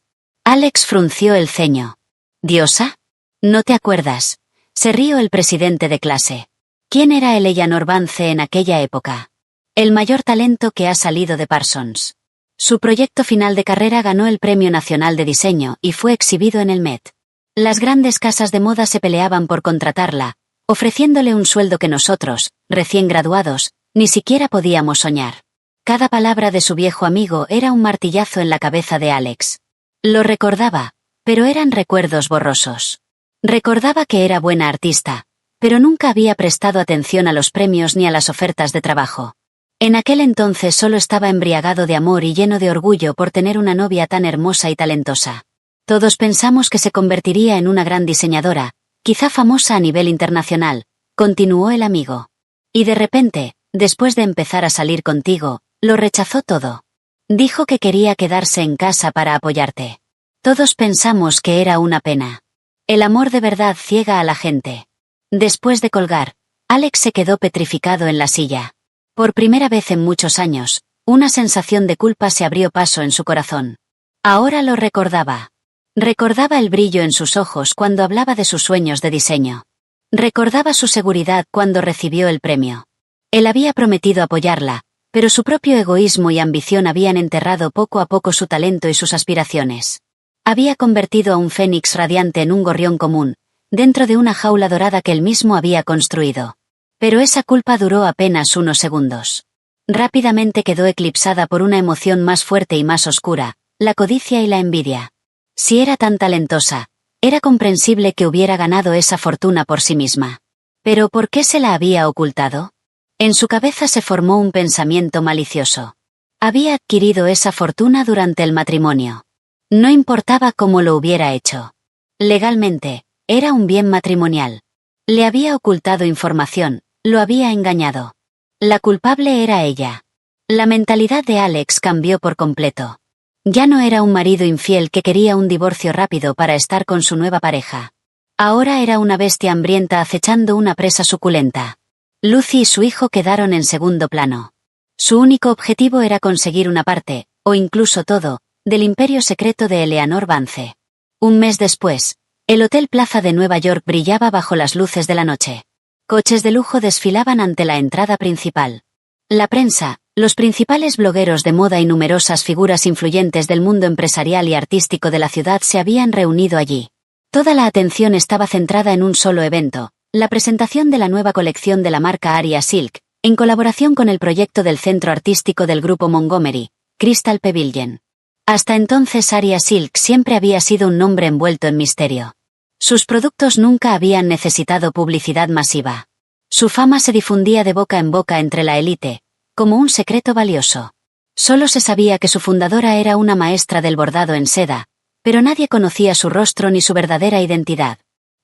Alex frunció el ceño. «¿Diosa? ¿No te acuerdas?», se rió el presidente de clase. ¿Quién era Eleanor Vance en aquella época? El mayor talento que ha salido de Parsons. Su proyecto final de carrera ganó el Premio Nacional de Diseño y fue exhibido en el Met. Las grandes casas de moda se peleaban por contratarla, ofreciéndole un sueldo que nosotros, recién graduados, ni siquiera podíamos soñar. Cada palabra de su viejo amigo era un martillazo en la cabeza de Alex. Lo recordaba, pero eran recuerdos borrosos. Recordaba que era buena artista, pero nunca había prestado atención a los premios ni a las ofertas de trabajo. En aquel entonces solo estaba embriagado de amor y lleno de orgullo por tener una novia tan hermosa y talentosa. Todos pensamos que se convertiría en una gran diseñadora, quizá famosa a nivel internacional, continuó el amigo. Y de repente, después de empezar a salir contigo, lo rechazó todo. Dijo que quería quedarse en casa para apoyarte. Todos pensamos que era una pena. El amor de verdad ciega a la gente. Después de colgar, Alex se quedó petrificado en la silla. Por primera vez en muchos años, una sensación de culpa se abrió paso en su corazón. Ahora lo recordaba. Recordaba el brillo en sus ojos cuando hablaba de sus sueños de diseño. Recordaba su seguridad cuando recibió el premio. Él había prometido apoyarla, pero su propio egoísmo y ambición habían enterrado poco a poco su talento y sus aspiraciones. Había convertido a un fénix radiante en un gorrión común, dentro de una jaula dorada que él mismo había construido. Pero esa culpa duró apenas unos segundos. Rápidamente quedó eclipsada por una emoción más fuerte y más oscura, la codicia y la envidia. Si era tan talentosa, era comprensible que hubiera ganado esa fortuna por sí misma. ¿Pero por qué se la había ocultado? En su cabeza se formó un pensamiento malicioso. Había adquirido esa fortuna durante el matrimonio. No importaba cómo lo hubiera hecho. Legalmente, era un bien matrimonial. Le había ocultado información, lo había engañado. La culpable era ella. La mentalidad de Alex cambió por completo. Ya no era un marido infiel que quería un divorcio rápido para estar con su nueva pareja. Ahora era una bestia hambrienta acechando una presa suculenta. Lucy y su hijo quedaron en segundo plano. Su único objetivo era conseguir una parte, o incluso todo, del imperio secreto de Eleanor Vance. Un mes después, el Hotel Plaza de Nueva York brillaba bajo las luces de la noche. Coches de lujo desfilaban ante la entrada principal. La prensa, los principales blogueros de moda y numerosas figuras influyentes del mundo empresarial y artístico de la ciudad se habían reunido allí. Toda la atención estaba centrada en un solo evento, la presentación de la nueva colección de la marca Arya Silk, en colaboración con el proyecto del centro artístico del grupo Montgomery, Crystal Pavilion. Hasta entonces Arya Silk siempre había sido un nombre envuelto en misterio. Sus productos nunca habían necesitado publicidad masiva. Su fama se difundía de boca en boca entre la élite, como un secreto valioso. Solo se sabía que su fundadora era una maestra del bordado en seda, pero nadie conocía su rostro ni su verdadera identidad.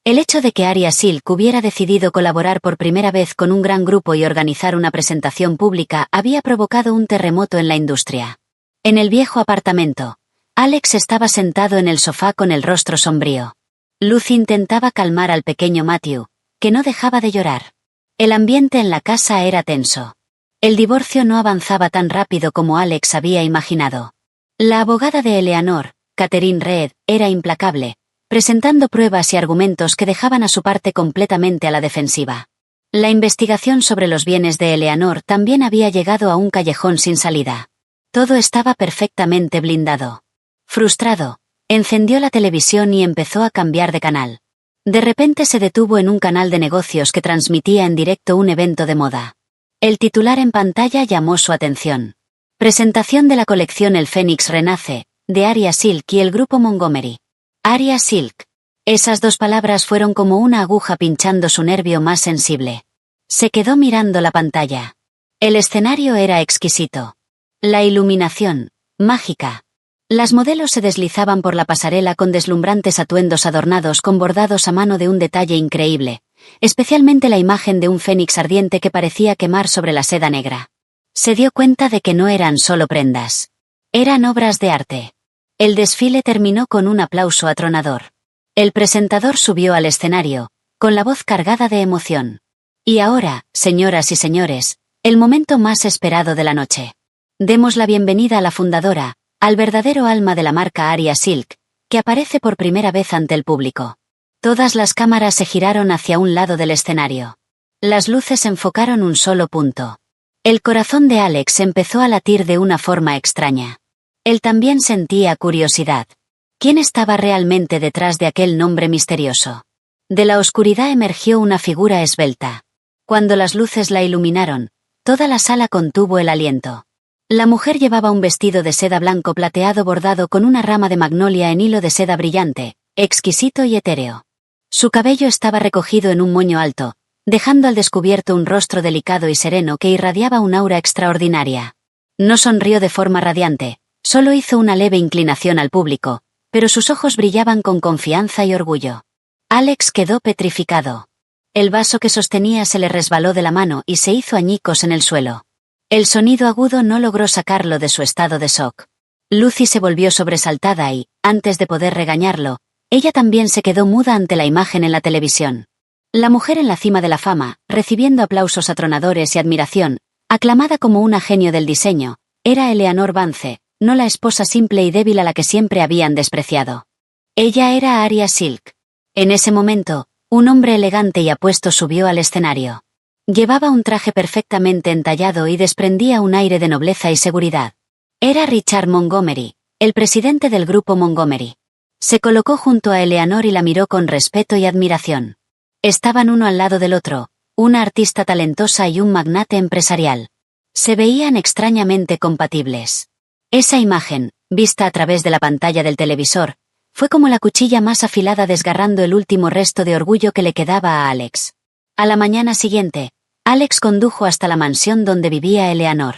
El hecho de que Arya Silk hubiera decidido colaborar por primera vez con un gran grupo y organizar una presentación pública había provocado un terremoto en la industria. En el viejo apartamento, Alex estaba sentado en el sofá con el rostro sombrío. Lucy intentaba calmar al pequeño Matthew, que no dejaba de llorar. El ambiente en la casa era tenso. El divorcio no avanzaba tan rápido como Alex había imaginado. La abogada de Eleanor, Catherine Reed, era implacable, presentando pruebas y argumentos que dejaban a su parte completamente a la defensiva. La investigación sobre los bienes de Eleanor también había llegado a un callejón sin salida. Todo estaba perfectamente blindado. Frustrado, encendió la televisión y empezó a cambiar de canal. De repente se detuvo en un canal de negocios que transmitía en directo un evento de moda. El titular en pantalla llamó su atención. Presentación de la colección El Fénix Renace, de Arya Silk y el grupo Montgomery. Arya Silk. Esas dos palabras fueron como una aguja pinchando su nervio más sensible. Se quedó mirando la pantalla. El escenario era exquisito. La iluminación, mágica. Las modelos se deslizaban por la pasarela con deslumbrantes atuendos adornados con bordados a mano de un detalle increíble, especialmente la imagen de un fénix ardiente que parecía quemar sobre la seda negra. Se dio cuenta de que no eran solo prendas. Eran obras de arte. El desfile terminó con un aplauso atronador. El presentador subió al escenario, con la voz cargada de emoción. Y ahora, señoras y señores, el momento más esperado de la noche. Demos la bienvenida a la fundadora, al verdadero alma de la marca Arya Silk, que aparece por primera vez ante el público. Todas las cámaras se giraron hacia un lado del escenario. Las luces enfocaron un solo punto. El corazón de Alex empezó a latir de una forma extraña. Él también sentía curiosidad. ¿Quién estaba realmente detrás de aquel nombre misterioso? De la oscuridad emergió una figura esbelta. Cuando las luces la iluminaron, toda la sala contuvo el aliento. La mujer llevaba un vestido de seda blanco plateado bordado con una rama de magnolia en hilo de seda brillante, exquisito y etéreo. Su cabello estaba recogido en un moño alto, dejando al descubierto un rostro delicado y sereno que irradiaba un aura extraordinaria. No sonrió de forma radiante, solo hizo una leve inclinación al público, pero sus ojos brillaban con confianza y orgullo. Alex quedó petrificado. El vaso que sostenía se le resbaló de la mano y se hizo añicos en el suelo. El sonido agudo no logró sacarlo de su estado de shock. Lucy se volvió sobresaltada y, antes de poder regañarlo, ella también se quedó muda ante la imagen en la televisión. La mujer en la cima de la fama, recibiendo aplausos atronadores y admiración, aclamada como una genio del diseño, era Eleanor Vance, no la esposa simple y débil a la que siempre habían despreciado. Ella era Arya Silk. En ese momento, un hombre elegante y apuesto subió al escenario. Llevaba un traje perfectamente entallado y desprendía un aire de nobleza y seguridad. Era Richard Montgomery, el presidente del grupo Montgomery. Se colocó junto a Eleanor y la miró con respeto y admiración. Estaban uno al lado del otro, una artista talentosa y un magnate empresarial. Se veían extrañamente compatibles. Esa imagen, vista a través de la pantalla del televisor, fue como la cuchilla más afilada desgarrando el último resto de orgullo que le quedaba a Alex. A la mañana siguiente, Alex condujo hasta la mansión donde vivía Eleanor.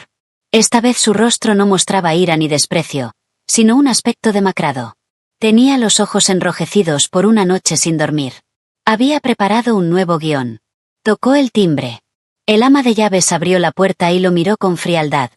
Esta vez su rostro no mostraba ira ni desprecio, sino un aspecto demacrado. Tenía los ojos enrojecidos por una noche sin dormir. Había preparado un nuevo guión. Tocó el timbre. El ama de llaves abrió la puerta y lo miró con frialdad.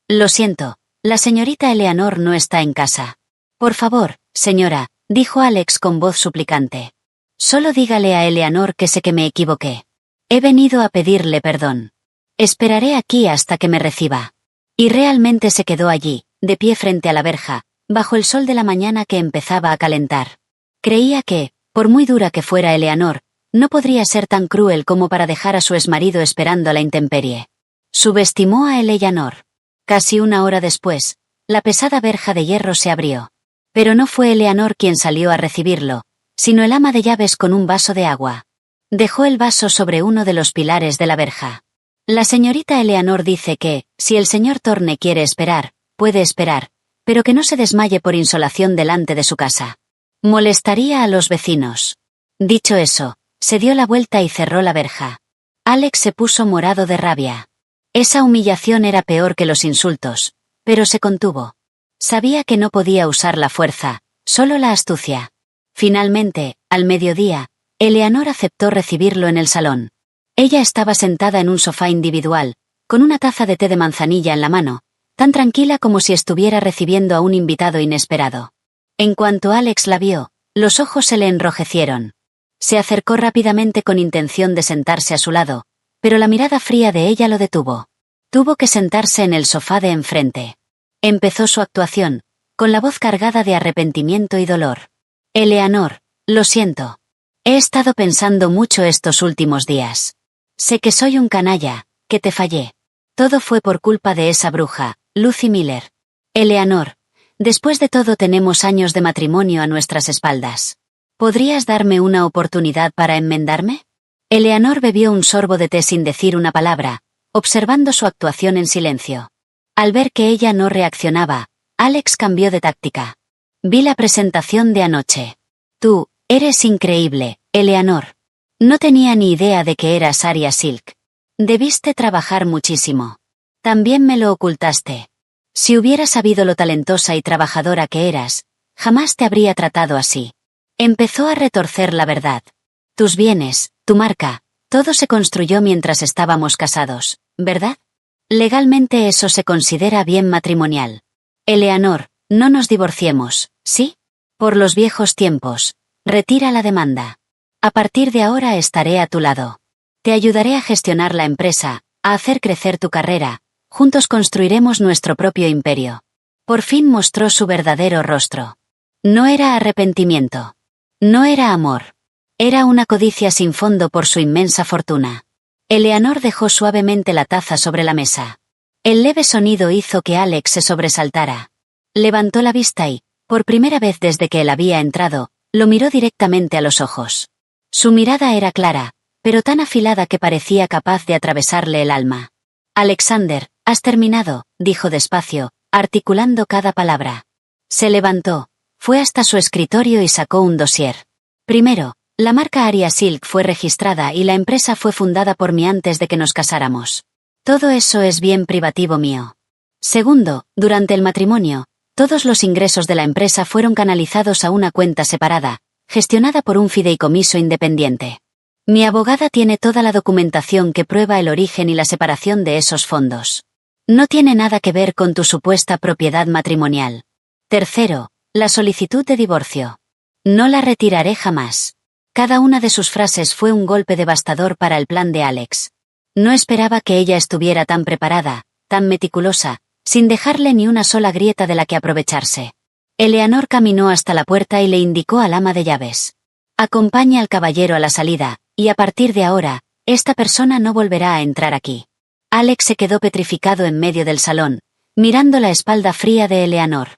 Lo siento, la señorita Eleanor no está en casa. Por favor, señora, dijo Alex con voz suplicante. Solo dígale a Eleanor que sé que me equivoqué. He venido a pedirle perdón. Esperaré aquí hasta que me reciba. Y realmente se quedó allí, de pie frente a la verja, bajo el sol de la mañana que empezaba a calentar. Creía que, por muy dura que fuera Eleanor, no podría ser tan cruel como para dejar a su exmarido esperando a la intemperie. Subestimó a Eleanor. Casi una hora después, la pesada verja de hierro se abrió. Pero no fue Eleanor quien salió a recibirlo, sino el ama de llaves con un vaso de agua. Dejó el vaso sobre uno de los pilares de la verja. La señorita Eleanor dice que, si el señor Thorne quiere esperar, puede esperar, pero que no se desmaye por insolación delante de su casa. Molestaría a los vecinos. Dicho eso, se dio la vuelta y cerró la verja. Alex se puso morado de rabia. Esa humillación era peor que los insultos, pero se contuvo. Sabía que no podía usar la fuerza, solo la astucia. Finalmente, al mediodía, Eleanor aceptó recibirlo en el salón. Ella estaba sentada en un sofá individual, con una taza de té de manzanilla en la mano, tan tranquila como si estuviera recibiendo a un invitado inesperado. En cuanto Alex la vio, los ojos se le enrojecieron. Se acercó rápidamente con intención de sentarse a su lado, pero la mirada fría de ella lo detuvo. Tuvo que sentarse en el sofá de enfrente. Empezó su actuación, con la voz cargada de arrepentimiento y dolor. Eleanor, lo siento. He estado pensando mucho estos últimos días. Sé que soy un canalla, que te fallé. Todo fue por culpa de esa bruja, Lucy Miller. Eleanor, después de todo tenemos años de matrimonio a nuestras espaldas. ¿Podrías darme una oportunidad para enmendarme? Eleanor bebió un sorbo de té sin decir una palabra, observando su actuación en silencio. Al ver que ella no reaccionaba, Alex cambió de táctica. Vi la presentación de anoche. Tú, eres increíble, Eleanor. No tenía ni idea de que eras Arya Silk. Debiste trabajar muchísimo. También me lo ocultaste. Si hubiera sabido lo talentosa y trabajadora que eras, jamás te habría tratado así. Empezó a retorcer la verdad. Tus bienes, tu marca, todo se construyó mientras estábamos casados, ¿verdad? Legalmente eso se considera bien matrimonial. Eleanor, no nos divorciemos, ¿sí? Por los viejos tiempos. Retira la demanda. A partir de ahora estaré a tu lado. Te ayudaré a gestionar la empresa, a hacer crecer tu carrera. Juntos construiremos nuestro propio imperio. Por fin mostró su verdadero rostro. No era arrepentimiento. No era amor. Era una codicia sin fondo por su inmensa fortuna. Eleanor dejó suavemente la taza sobre la mesa. El leve sonido hizo que Alex se sobresaltara. Levantó la vista y, por primera vez desde que él había entrado, lo miró directamente a los ojos. Su mirada era clara, pero tan afilada que parecía capaz de atravesarle el alma. Alexander, has terminado, dijo despacio, articulando cada palabra. Se levantó, fue hasta su escritorio y sacó un dossier. Primero, la marca Arya Silk fue registrada y la empresa fue fundada por mí antes de que nos casáramos. Todo eso es bien privativo mío. Segundo, durante el matrimonio, todos los ingresos de la empresa fueron canalizados a una cuenta separada, gestionada por un fideicomiso independiente. Mi abogada tiene toda la documentación que prueba el origen y la separación de esos fondos. No tiene nada que ver con tu supuesta propiedad matrimonial. Tercero, la solicitud de divorcio. No la retiraré jamás. Cada una de sus frases fue un golpe devastador para el plan de Alex. No esperaba que ella estuviera tan preparada, tan meticulosa, sin dejarle ni una sola grieta de la que aprovecharse. Eleanor caminó hasta la puerta y le indicó al ama de llaves. Acompaña al caballero a la salida, y a partir de ahora, esta persona no volverá a entrar aquí. Alex se quedó petrificado en medio del salón, mirando la espalda fría de Eleanor.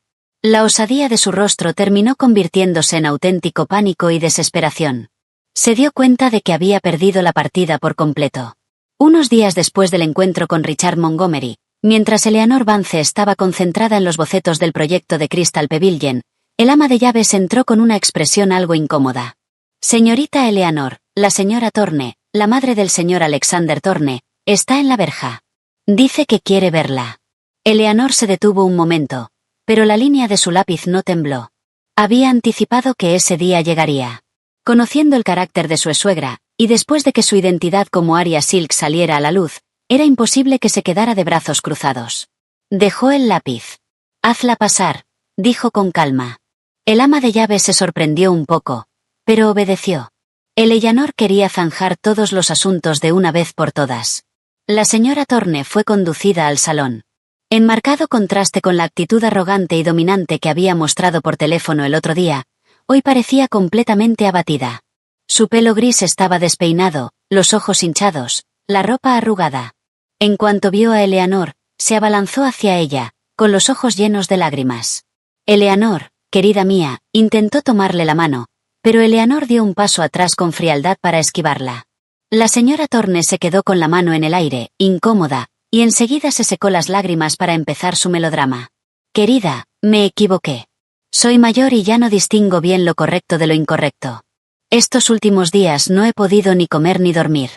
La osadía de su rostro terminó convirtiéndose en auténtico pánico y desesperación. Se dio cuenta de que había perdido la partida por completo. Unos días después del encuentro con Richard Montgomery, mientras Eleanor Vance estaba concentrada en los bocetos del proyecto de Crystal Pavilion, el ama de llaves entró con una expresión algo incómoda. Señorita Eleanor, la señora Thorne, la madre del señor Alexander Thorne, está en la verja. Dice que quiere verla. Eleanor se detuvo un momento, pero la línea de su lápiz no tembló. Había anticipado que ese día llegaría. Conociendo el carácter de su suegra, y después de que su identidad como Arya Silk saliera a la luz, era imposible que se quedara de brazos cruzados. Dejó el lápiz. Hazla pasar, dijo con calma. El ama de llaves se sorprendió un poco, pero obedeció. Eleanor quería zanjar todos los asuntos de una vez por todas. La señora Thorne fue conducida al salón. En marcado contraste con la actitud arrogante y dominante que había mostrado por teléfono el otro día, hoy parecía completamente abatida. Su pelo gris estaba despeinado, los ojos hinchados, la ropa arrugada. En cuanto vio a Eleanor, se abalanzó hacia ella, con los ojos llenos de lágrimas. Eleanor, querida mía, intentó tomarle la mano, pero Eleanor dio un paso atrás con frialdad para esquivarla. La señora Thorne se quedó con la mano en el aire, incómoda, y enseguida se secó las lágrimas para empezar su melodrama. Querida, me equivoqué. Soy mayor y ya no distingo bien lo correcto de lo incorrecto. Estos últimos días no he podido ni comer ni dormir.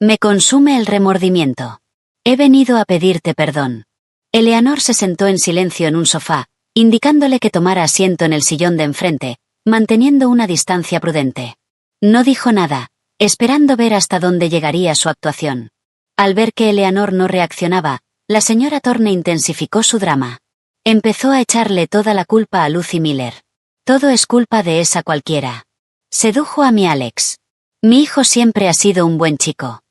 Me consume el remordimiento. He venido a pedirte perdón. Eleanor se sentó en silencio en un sofá, indicándole que tomara asiento en el sillón de enfrente, manteniendo una distancia prudente. No dijo nada, esperando ver hasta dónde llegaría su actuación. Al ver que Eleanor no reaccionaba, la señora Thorne intensificó su drama. Empezó a echarle toda la culpa a Lucy Miller. Todo es culpa de esa cualquiera. Sedujo a mi Alex. Mi hijo siempre ha sido un buen chico.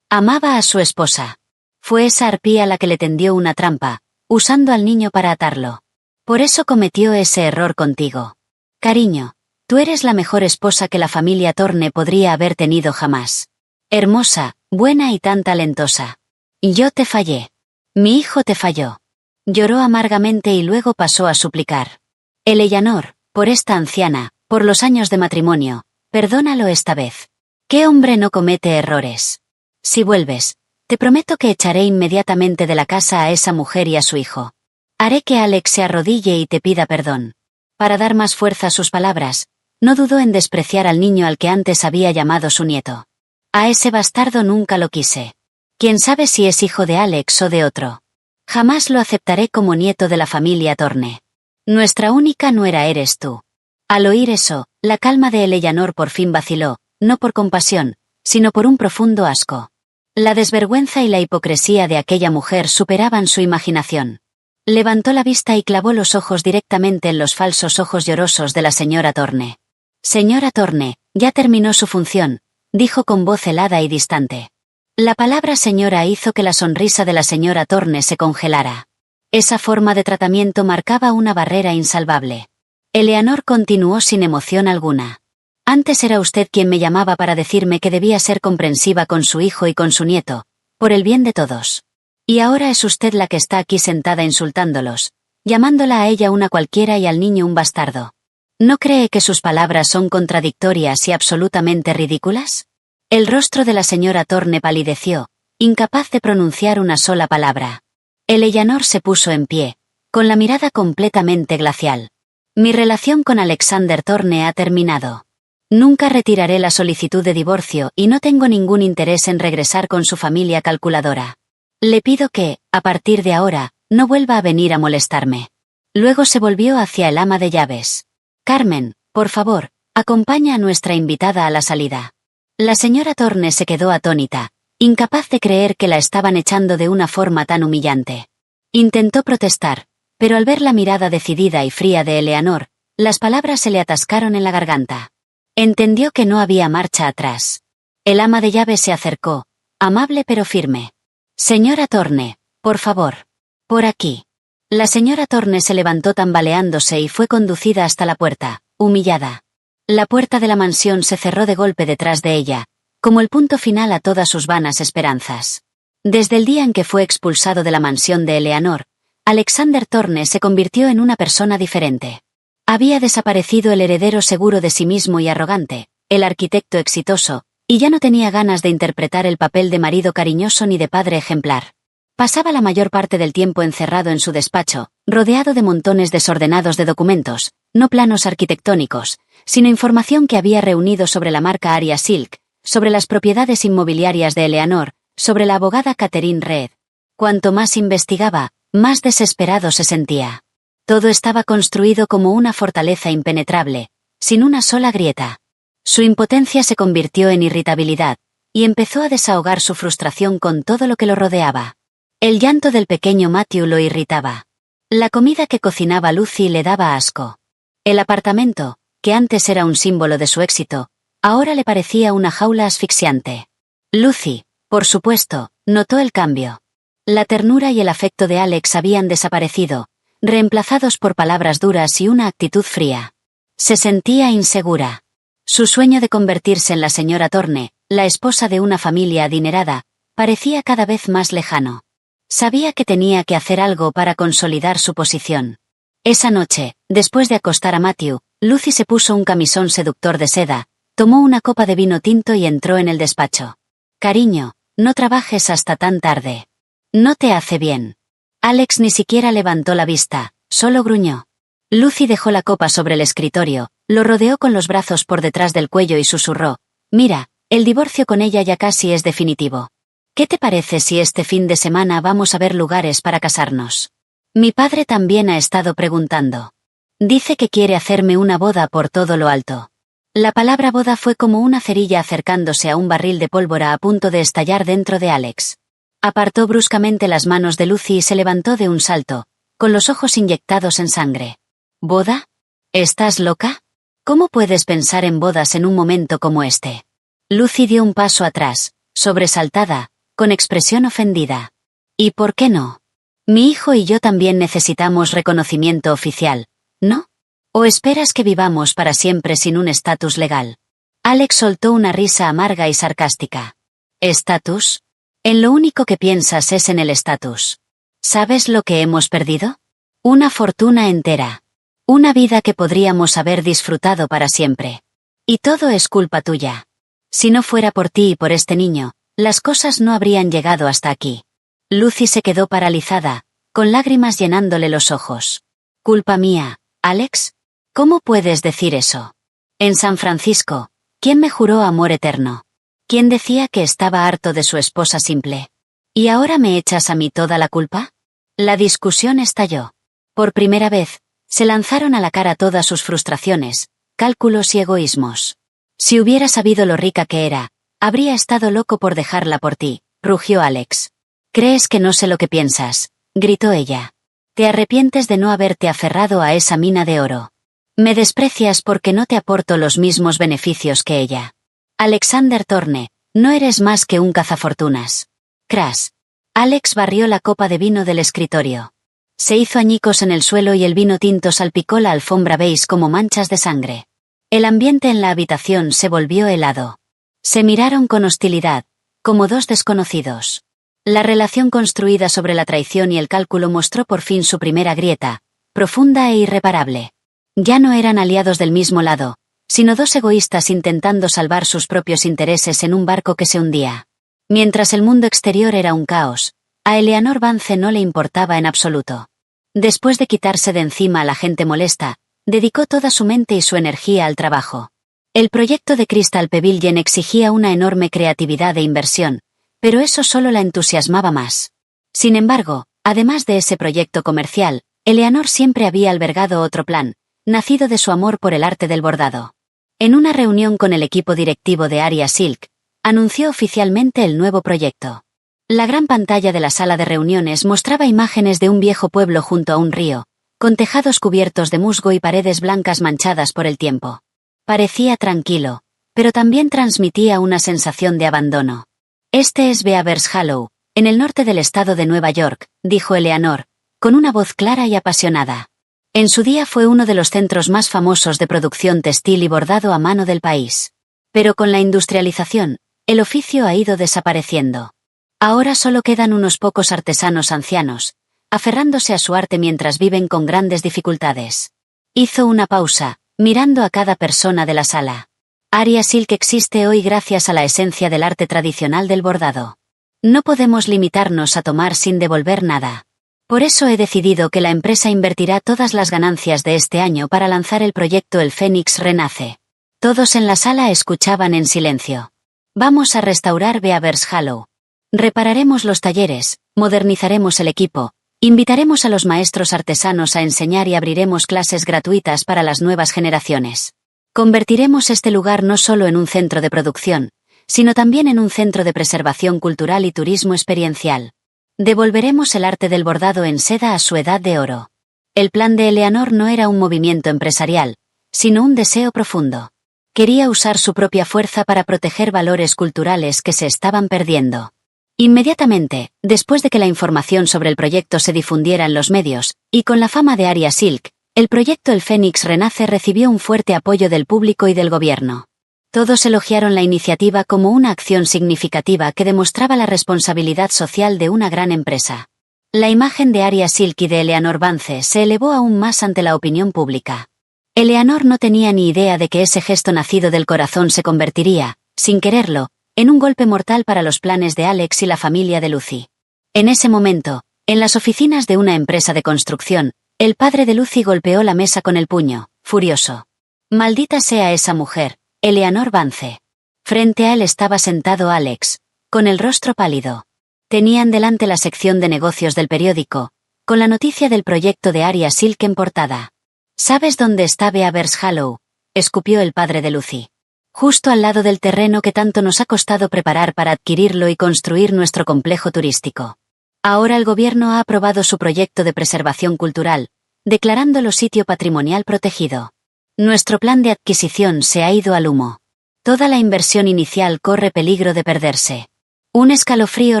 Amaba a su esposa. Fue esa arpía la que le tendió una trampa, usando al niño para atarlo. Por eso cometió ese error contigo. Cariño, tú eres la mejor esposa que la familia Thorne podría haber tenido jamás. Hermosa, buena y tan talentosa. Yo te fallé. Mi hijo te falló. Lloró amargamente y luego pasó a suplicar. Eleanor, por esta anciana, por los años de matrimonio, perdónalo esta vez. ¿Qué hombre no comete errores? Si vuelves, te prometo que echaré inmediatamente de la casa a esa mujer y a su hijo. Haré que Alex se arrodille y te pida perdón. Para dar más fuerza a sus palabras, no dudó en despreciar al niño al que antes había llamado su nieto. A ese bastardo nunca lo quise. Quién sabe si es hijo de Alex o de otro. Jamás lo aceptaré como nieto de la familia Thorne. Nuestra única nuera eres tú. Al oír eso, la calma de Eleanor por fin vaciló, no por compasión, sino por un profundo asco. La desvergüenza y la hipocresía de aquella mujer superaban su imaginación. Levantó la vista y clavó los ojos directamente en los falsos ojos llorosos de la señora Thorne. Señora Thorne, ya terminó su función, dijo con voz helada y distante. La palabra señora hizo que la sonrisa de la señora Thorne se congelara. Esa forma de tratamiento marcaba una barrera insalvable. Eleanor continuó sin emoción alguna. Antes era usted quien me llamaba para decirme que debía ser comprensiva con su hijo y con su nieto, por el bien de todos. Y ahora es usted la que está aquí sentada insultándolos, llamándola a ella una cualquiera y al niño un bastardo. ¿No cree que sus palabras son contradictorias y absolutamente ridículas? El rostro de la señora Thorne palideció, incapaz de pronunciar una sola palabra. Eleanor se puso en pie, con la mirada completamente glacial. Mi relación con Alexander Thorne ha terminado. Nunca retiraré la solicitud de divorcio y no tengo ningún interés en regresar con su familia calculadora. Le pido que, a partir de ahora, no vuelva a venir a molestarme. Luego se volvió hacia el ama de llaves. Carmen, por favor, acompaña a nuestra invitada a la salida. La señora Thorne se quedó atónita, incapaz de creer que la estaban echando de una forma tan humillante. Intentó protestar, pero al ver la mirada decidida y fría de Eleanor, las palabras se le atascaron en la garganta. Entendió que no había marcha atrás. El ama de llaves se acercó, amable pero firme. Señora Thorne, por favor. Por aquí. La señora Thorne se levantó tambaleándose y fue conducida hasta la puerta, humillada. La puerta de la mansión se cerró de golpe detrás de ella, como el punto final a todas sus vanas esperanzas. Desde el día en que fue expulsado de la mansión de Eleanor, Alexander Thorne se convirtió en una persona diferente. Había desaparecido el heredero seguro de sí mismo y arrogante, el arquitecto exitoso, y ya no tenía ganas de interpretar el papel de marido cariñoso ni de padre ejemplar. Pasaba la mayor parte del tiempo encerrado en su despacho, rodeado de montones desordenados de documentos, no planos arquitectónicos, sino información que había reunido sobre la marca Aria Silk, sobre las propiedades inmobiliarias de Eleanor, sobre la abogada Catherine Reed. Cuanto más investigaba, más desesperado se sentía. Todo estaba construido como una fortaleza impenetrable, sin una sola grieta. Su impotencia se convirtió en irritabilidad, y empezó a desahogar su frustración con todo lo que lo rodeaba. El llanto del pequeño Matthew lo irritaba. La comida que cocinaba Lucy le daba asco. El apartamento, que antes era un símbolo de su éxito, ahora le parecía una jaula asfixiante. Lucy, por supuesto, notó el cambio. La ternura y el afecto de Alex habían desaparecido, reemplazados por palabras duras y una actitud fría. Se sentía insegura. Su sueño de convertirse en la señora Thorne, la esposa de una familia adinerada, parecía cada vez más lejano. Sabía que tenía que hacer algo para consolidar su posición. Esa noche, después de acostar a Matthew, Lucy se puso un camisón seductor de seda, tomó una copa de vino tinto y entró en el despacho. Cariño, no trabajes hasta tan tarde. No te hace bien. Alex ni siquiera levantó la vista, solo gruñó. Lucy dejó la copa sobre el escritorio, lo rodeó con los brazos por detrás del cuello y susurró: mira, el divorcio con ella ya casi es definitivo. ¿Qué te parece si este fin de semana vamos a ver lugares para casarnos? Mi padre también ha estado preguntando. Dice que quiere hacerme una boda por todo lo alto. La palabra boda fue como una cerilla acercándose a un barril de pólvora a punto de estallar dentro de Alex. Apartó bruscamente las manos de Lucy y se levantó de un salto, con los ojos inyectados en sangre. ¿Boda? ¿Estás loca? ¿Cómo puedes pensar en bodas en un momento como este? Lucy dio un paso atrás, sobresaltada, con expresión ofendida. ¿Y por qué no? Mi hijo y yo también necesitamos reconocimiento oficial, ¿no? ¿O esperas que vivamos para siempre sin un estatus legal? Alex soltó una risa amarga y sarcástica. ¿Estatus? En lo único que piensas es en el estatus. ¿Sabes lo que hemos perdido? Una fortuna entera. Una vida que podríamos haber disfrutado para siempre. Y todo es culpa tuya. Si no fuera por ti y por este niño, las cosas no habrían llegado hasta aquí. Lucy se quedó paralizada, con lágrimas llenándole los ojos. ¿Culpa mía, Alex? ¿Cómo puedes decir eso? En San Francisco, ¿quién me juró amor eterno? ¿Quién decía que estaba harto de su esposa simple? ¿Y ahora me echas a mí toda la culpa? La discusión estalló. Por primera vez, se lanzaron a la cara todas sus frustraciones, cálculos y egoísmos. Si hubiera sabido lo rica que era, habría estado loco por dejarla por ti, rugió Alex. ¿Crees que no sé lo que piensas?, gritó ella. Te arrepientes de no haberte aferrado a esa mina de oro. Me desprecias porque no te aporto los mismos beneficios que ella. Alexander Thorne, no eres más que un cazafortunas. Crash. Alex barrió la copa de vino del escritorio. Se hizo añicos en el suelo y el vino tinto salpicó la alfombra beige como manchas de sangre. El ambiente en la habitación se volvió helado. Se miraron con hostilidad, como dos desconocidos. La relación construida sobre la traición y el cálculo mostró por fin su primera grieta, profunda e irreparable. Ya no eran aliados del mismo lado, sino dos egoístas intentando salvar sus propios intereses en un barco que se hundía. Mientras el mundo exterior era un caos, a Eleanor Vance no le importaba en absoluto. Después de quitarse de encima a la gente molesta, dedicó toda su mente y su energía al trabajo. El proyecto de Crystal Pavilion exigía una enorme creatividad e inversión, pero eso solo la entusiasmaba más. Sin embargo, además de ese proyecto comercial, Eleanor siempre había albergado otro plan, nacido de su amor por el arte del bordado. En una reunión con el equipo directivo de Aria Silk, anunció oficialmente el nuevo proyecto. La gran pantalla de la sala de reuniones mostraba imágenes de un viejo pueblo junto a un río, con tejados cubiertos de musgo y paredes blancas manchadas por el tiempo. Parecía tranquilo, pero también transmitía una sensación de abandono. Este es Beavers Hollow, en el norte del estado de Nueva York, dijo Eleanor, con una voz clara y apasionada. En su día fue uno de los centros más famosos de producción textil y bordado a mano del país. Pero con la industrialización, el oficio ha ido desapareciendo. Ahora solo quedan unos pocos artesanos ancianos, aferrándose a su arte mientras viven con grandes dificultades. Hizo una pausa, mirando a cada persona de la sala. Aria Silk existe hoy gracias a la esencia del arte tradicional del bordado. No podemos limitarnos a tomar sin devolver nada. Por eso he decidido que la empresa invertirá todas las ganancias de este año para lanzar el proyecto El Fénix Renace. Todos en la sala escuchaban en silencio. Vamos a restaurar Beavers Hollow. Repararemos los talleres, modernizaremos el equipo, invitaremos a los maestros artesanos a enseñar y abriremos clases gratuitas para las nuevas generaciones. Convertiremos este lugar no solo en un centro de producción, sino también en un centro de preservación cultural y turismo experiencial. Devolveremos el arte del bordado en seda a su edad de oro. El plan de Eleanor no era un movimiento empresarial, sino un deseo profundo. Quería usar su propia fuerza para proteger valores culturales que se estaban perdiendo. Inmediatamente, después de que la información sobre el proyecto se difundiera en los medios, y con la fama de Aria Silk, el proyecto El Fénix Renace recibió un fuerte apoyo del público y del gobierno. Todos elogiaron la iniciativa como una acción significativa que demostraba la responsabilidad social de una gran empresa. La imagen de Aria Silk y de Eleanor Vance se elevó aún más ante la opinión pública. Eleanor no tenía ni idea de que ese gesto nacido del corazón se convertiría, sin quererlo, en un golpe mortal para los planes de Alex y la familia de Lucy. En ese momento, en las oficinas de una empresa de construcción, el padre de Lucy golpeó la mesa con el puño, furioso. «Maldita sea esa mujer, Eleanor Vance». Frente a él estaba sentado Alex, con el rostro pálido. Tenían delante la sección de negocios del periódico, con la noticia del proyecto de Arya Silk en portada. ¿Sabes dónde está Beavers Hollow?, escupió el padre de Lucy. Justo al lado del terreno que tanto nos ha costado preparar para adquirirlo y construir nuestro complejo turístico. Ahora el gobierno ha aprobado su proyecto de preservación cultural, declarándolo sitio patrimonial protegido. Nuestro plan de adquisición se ha ido al humo. Toda la inversión inicial corre peligro de perderse. Un escalofrío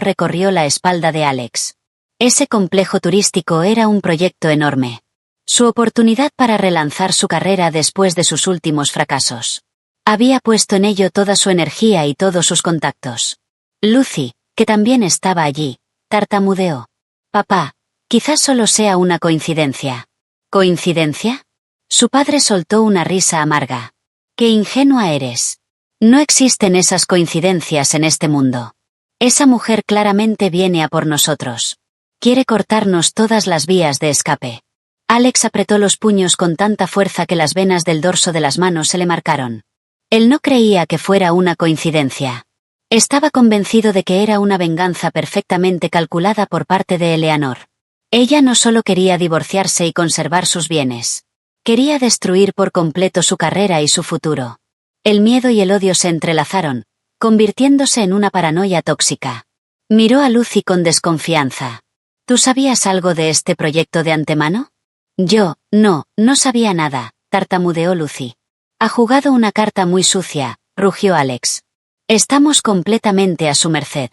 recorrió la espalda de Alex. Ese complejo turístico era un proyecto enorme. Su oportunidad para relanzar su carrera después de sus últimos fracasos. Había puesto en ello toda su energía y todos sus contactos. Lucy, que también estaba allí, tartamudeó. Papá, quizás solo sea una coincidencia. ¿Coincidencia? Su padre soltó una risa amarga. ¡Qué ingenua eres! No existen esas coincidencias en este mundo. Esa mujer claramente viene a por nosotros. Quiere cortarnos todas las vías de escape. Alex apretó los puños con tanta fuerza que las venas del dorso de las manos se le marcaron. Él no creía que fuera una coincidencia. Estaba convencido de que era una venganza perfectamente calculada por parte de Eleanor. Ella no solo quería divorciarse y conservar sus bienes. Quería destruir por completo su carrera y su futuro. El miedo y el odio se entrelazaron, convirtiéndose en una paranoia tóxica. Miró a Lucy con desconfianza. ¿Tú sabías algo de este proyecto de antemano? No sabía nada, tartamudeó Lucy. Ha jugado una carta muy sucia, rugió Alex. Estamos completamente a su merced.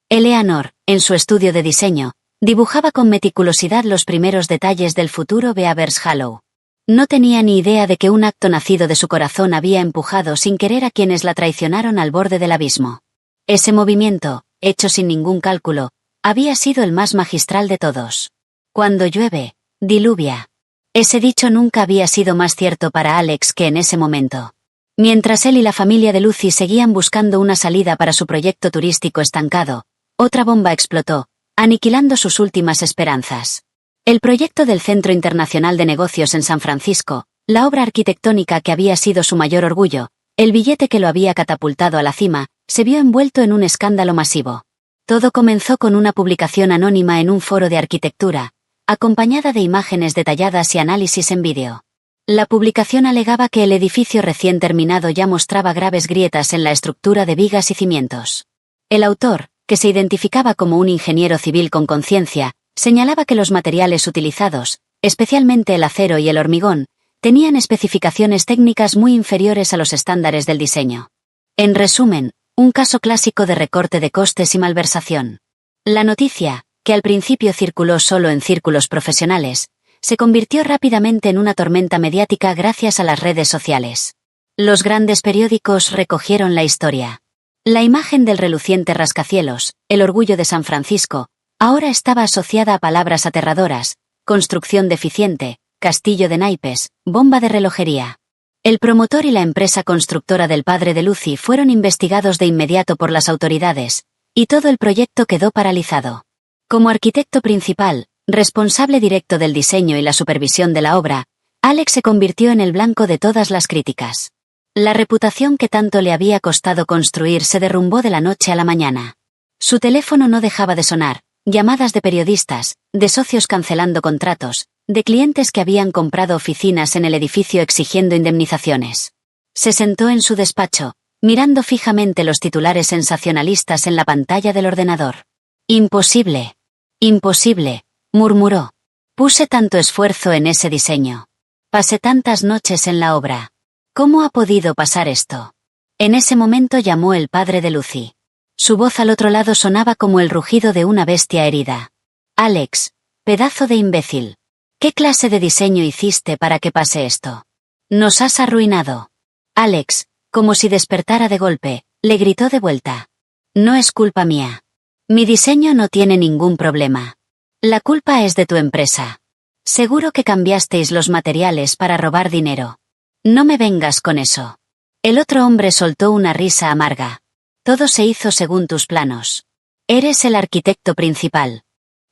Eleanor, en su estudio de diseño, dibujaba con meticulosidad los primeros detalles del futuro Beavers Hollow. No tenía ni idea de que un acto nacido de su corazón había empujado sin querer a quienes la traicionaron al borde del abismo. Ese movimiento, hecho sin ningún cálculo, había sido el más magistral de todos. Cuando llueve, diluvia. Ese dicho nunca había sido más cierto para Alex que en ese momento. Mientras él y la familia de Lucy seguían buscando una salida para su proyecto turístico estancado, otra bomba explotó, aniquilando sus últimas esperanzas. El proyecto del Centro Internacional de Negocios en San Francisco, la obra arquitectónica que había sido su mayor orgullo, el billete que lo había catapultado a la cima, se vio envuelto en un escándalo masivo. Todo comenzó con una publicación anónima en un foro de arquitectura, acompañada de imágenes detalladas y análisis en vídeo. La publicación alegaba que el edificio recién terminado ya mostraba graves grietas en la estructura de vigas y cimientos. El autor, que se identificaba como un ingeniero civil con conciencia, señalaba que los materiales utilizados, especialmente el acero y el hormigón, tenían especificaciones técnicas muy inferiores a los estándares del diseño. En resumen, un caso clásico de recorte de costes y malversación. La noticia, que al principio circuló solo en círculos profesionales, se convirtió rápidamente en una tormenta mediática gracias a las redes sociales. Los grandes periódicos recogieron la historia. La imagen del reluciente rascacielos, el orgullo de San Francisco, ahora estaba asociada a palabras aterradoras: construcción deficiente, castillo de naipes, bomba de relojería. El promotor y la empresa constructora del padre de Lucy fueron investigados de inmediato por las autoridades, y todo el proyecto quedó paralizado. Como arquitecto principal, responsable directo del diseño y la supervisión de la obra, Alex se convirtió en el blanco de todas las críticas. La reputación que tanto le había costado construir se derrumbó de la noche a la mañana. Su teléfono no dejaba de sonar, llamadas de periodistas, de socios cancelando contratos, de clientes que habían comprado oficinas en el edificio exigiendo indemnizaciones. Se sentó en su despacho, mirando fijamente los titulares sensacionalistas en la pantalla del ordenador. Imposible. Imposible, murmuró. Puse tanto esfuerzo en ese diseño. Pasé tantas noches en la obra. ¿Cómo ha podido pasar esto? En ese momento llamó el padre de Lucy. Su voz al otro lado sonaba como el rugido de una bestia herida. Alex, pedazo de imbécil. ¿Qué clase de diseño hiciste para que pase esto? Nos has arruinado. Alex, como si despertara de golpe, le gritó de vuelta. No es culpa mía. Mi diseño no tiene ningún problema. La culpa es de tu empresa. Seguro que cambiasteis los materiales para robar dinero. No me vengas con eso. El otro hombre soltó una risa amarga. Todo se hizo según tus planos. Eres el arquitecto principal.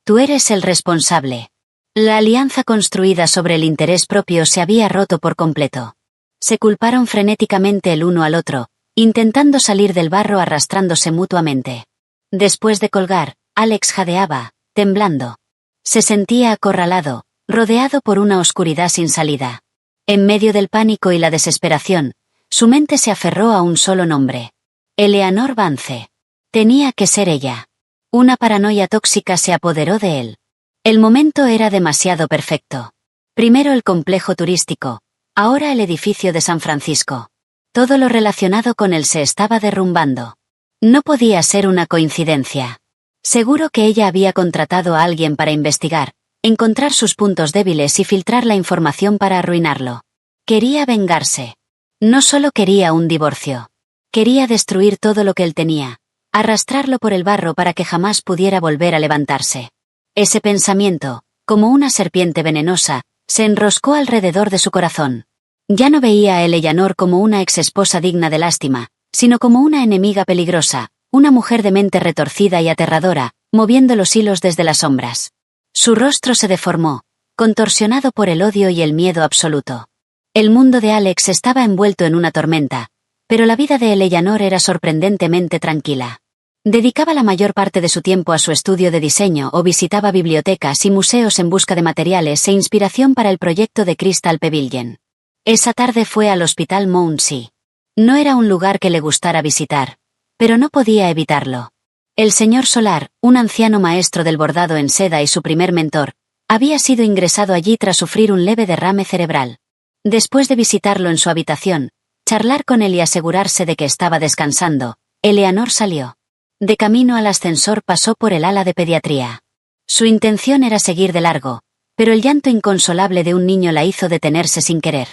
Tú eres el responsable. La alianza construida sobre el interés propio se había roto por completo. Se culparon frenéticamente el uno al otro, intentando salir del barro arrastrándose mutuamente. Después de colgar, Alex jadeaba, temblando. Se sentía acorralado, rodeado por una oscuridad sin salida. En medio del pánico y la desesperación, su mente se aferró a un solo nombre. Eleanor Vance. Tenía que ser ella. Una paranoia tóxica se apoderó de él. El momento era demasiado perfecto. Primero el complejo turístico, ahora el edificio de San Francisco. Todo lo relacionado con él se estaba derrumbando. No podía ser una coincidencia. Seguro que ella había contratado a alguien para investigar, encontrar sus puntos débiles y filtrar la información para arruinarlo. Quería vengarse. No solo quería un divorcio. Quería destruir todo lo que él tenía, arrastrarlo por el barro para que jamás pudiera volver a levantarse. Ese pensamiento, como una serpiente venenosa, se enroscó alrededor de su corazón. Ya no veía a Eleanor como una exesposa digna de lástima, sino como una enemiga peligrosa, una mujer de mente retorcida y aterradora, moviendo los hilos desde las sombras. Su rostro se deformó, contorsionado por el odio y el miedo absoluto. El mundo de Alex estaba envuelto en una tormenta, pero la vida de Eleanor era sorprendentemente tranquila. Dedicaba la mayor parte de su tiempo a su estudio de diseño o visitaba bibliotecas y museos en busca de materiales e inspiración para el proyecto de Crystal Pavilion. Esa tarde fue al Hospital Mount Sea. No era un lugar que le gustara visitar, pero no podía evitarlo. El señor Solar, un anciano maestro del bordado en seda y su primer mentor, había sido ingresado allí tras sufrir un leve derrame cerebral. Después de visitarlo en su habitación, charlar con él y asegurarse de que estaba descansando, Eleanor salió. De camino al ascensor pasó por el ala de pediatría. Su intención era seguir de largo, pero el llanto inconsolable de un niño la hizo detenerse sin querer.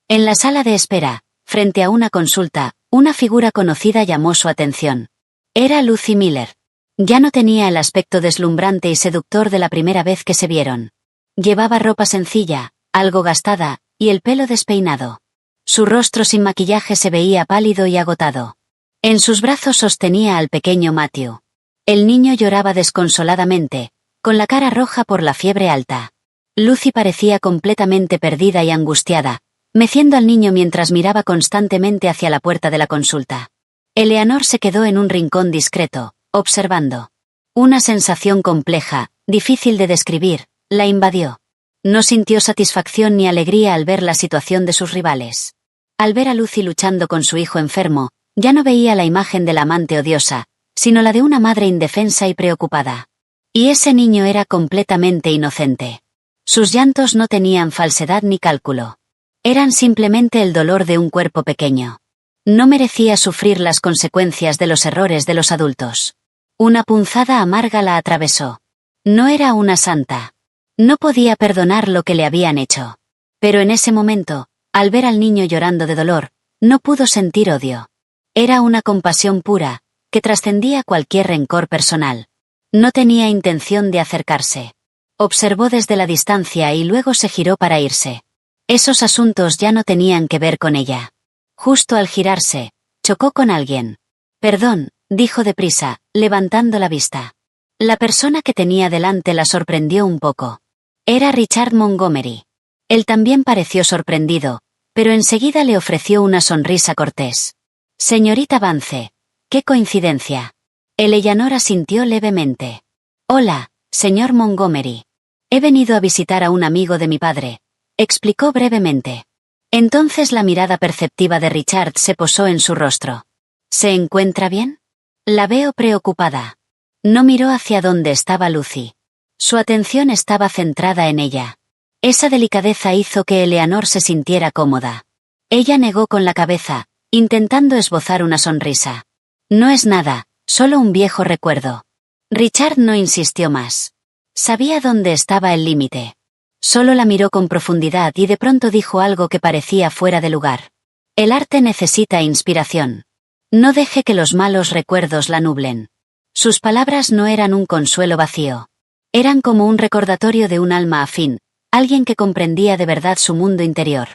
En la sala de espera, frente a una consulta, una figura conocida llamó su atención. Era Lucy Miller. Ya no tenía el aspecto deslumbrante y seductor de la primera vez que se vieron. Llevaba ropa sencilla, algo gastada, y el pelo despeinado. Su rostro sin maquillaje se veía pálido y agotado. En sus brazos sostenía al pequeño Matthew. El niño lloraba desconsoladamente, con la cara roja por la fiebre alta. Lucy parecía completamente perdida y angustiada, meciendo al niño mientras miraba constantemente hacia la puerta de la consulta. Eleanor se quedó en un rincón discreto, observando. Una sensación compleja, difícil de describir, la invadió. No sintió satisfacción ni alegría al ver la situación de sus rivales. Al ver a Lucy luchando con su hijo enfermo, ya no veía la imagen de la amante odiosa, sino la de una madre indefensa y preocupada. Y ese niño era completamente inocente. Sus llantos no tenían falsedad ni cálculo. Eran simplemente el dolor de un cuerpo pequeño. No merecía sufrir las consecuencias de los errores de los adultos. Una punzada amarga la atravesó. No era una santa. No podía perdonar lo que le habían hecho. Pero en ese momento, al ver al niño llorando de dolor, no pudo sentir odio. Era una compasión pura, que trascendía cualquier rencor personal. No tenía intención de acercarse. Observó desde la distancia y luego se giró para irse. Esos asuntos ya no tenían que ver con ella. Justo al girarse, chocó con alguien. «Perdón», dijo deprisa, levantando la vista. La persona que tenía delante la sorprendió un poco. Era Richard Montgomery. Él también pareció sorprendido, pero enseguida le ofreció una sonrisa cortés. «Señorita Vance, qué coincidencia». Eleanor asintió levemente. «Hola, señor Montgomery. He venido a visitar a un amigo de mi padre», explicó brevemente. Entonces la mirada perceptiva de Richard se posó en su rostro. «¿Se encuentra bien?» «La veo preocupada». No miró hacia donde estaba Lucy. Su atención estaba centrada en ella. Esa delicadeza hizo que Eleanor se sintiera cómoda. Ella negó con la cabeza, intentando esbozar una sonrisa. «No es nada, solo un viejo recuerdo». Richard no insistió más. Sabía dónde estaba el límite. Solo la miró con profundidad y de pronto dijo algo que parecía fuera de lugar. «El arte necesita inspiración. No deje que los malos recuerdos la nublen». Sus palabras no eran un consuelo vacío. Eran como un recordatorio de un alma afín, alguien que comprendía de verdad su mundo interior.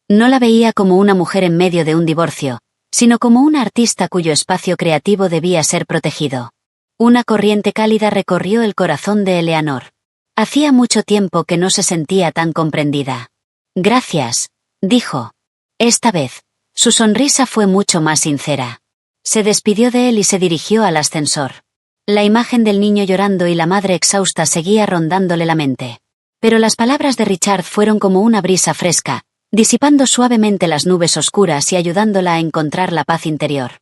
No la veía como una mujer en medio de un divorcio, sino como una artista cuyo espacio creativo debía ser protegido. Una corriente cálida recorrió el corazón de Eleanor. Hacía mucho tiempo que no se sentía tan comprendida. «Gracias», dijo. Esta vez, su sonrisa fue mucho más sincera. Se despidió de él y se dirigió al ascensor. La imagen del niño llorando y la madre exhausta seguía rondándole la mente. Pero las palabras de Richard fueron como una brisa fresca, disipando suavemente las nubes oscuras y ayudándola a encontrar la paz interior.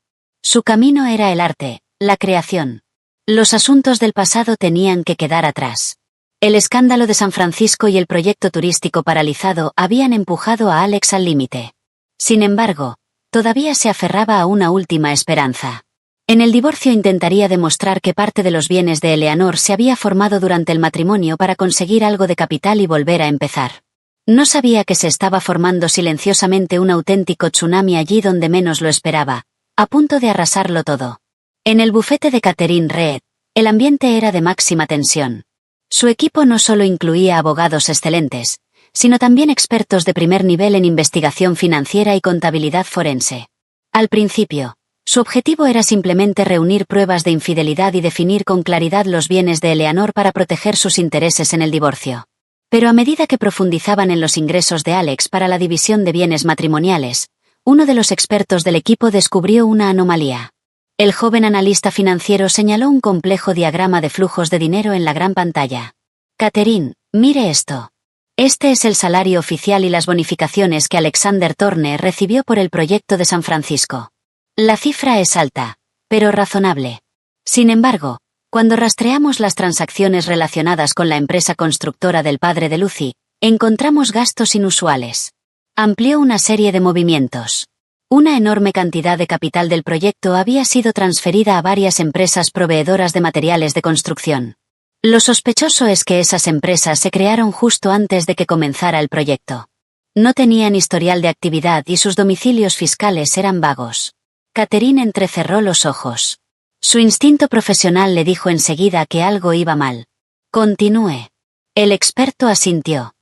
Su camino era el arte, la creación. Los asuntos del pasado tenían que quedar atrás. El escándalo de San Francisco y el proyecto turístico paralizado habían empujado a Alex al límite. Sin embargo, todavía se aferraba a una última esperanza. En el divorcio intentaría demostrar que parte de los bienes de Eleanor se había formado durante el matrimonio para conseguir algo de capital y volver a empezar. No sabía que se estaba formando silenciosamente un auténtico tsunami allí donde menos lo esperaba, a punto de arrasarlo todo. En el bufete de Catherine Reed, el ambiente era de máxima tensión. Su equipo no solo incluía abogados excelentes, sino también expertos de primer nivel en investigación financiera y contabilidad forense. Al principio, su objetivo era simplemente reunir pruebas de infidelidad y definir con claridad los bienes de Eleanor para proteger sus intereses en el divorcio. Pero a medida que profundizaban en los ingresos de Alex para la división de bienes matrimoniales, uno de los expertos del equipo descubrió una anomalía. El joven analista financiero señaló un complejo diagrama de flujos de dinero en la gran pantalla. Catherine, mire esto. Este es el salario oficial y las bonificaciones que Alexander Thorne recibió por el proyecto de San Francisco. La cifra es alta, pero razonable. Sin embargo, cuando rastreamos las transacciones relacionadas con la empresa constructora del padre de Lucy, encontramos gastos inusuales. Amplió una serie de movimientos. Una enorme cantidad de capital del proyecto había sido transferida a varias empresas proveedoras de materiales de construcción. Lo sospechoso es que esas empresas se crearon justo antes de que comenzara el proyecto. No tenían historial de actividad y sus domicilios fiscales eran vagos. Catherine entrecerró los ojos. Su instinto profesional le dijo enseguida que algo iba mal. Continúe. El experto asintió.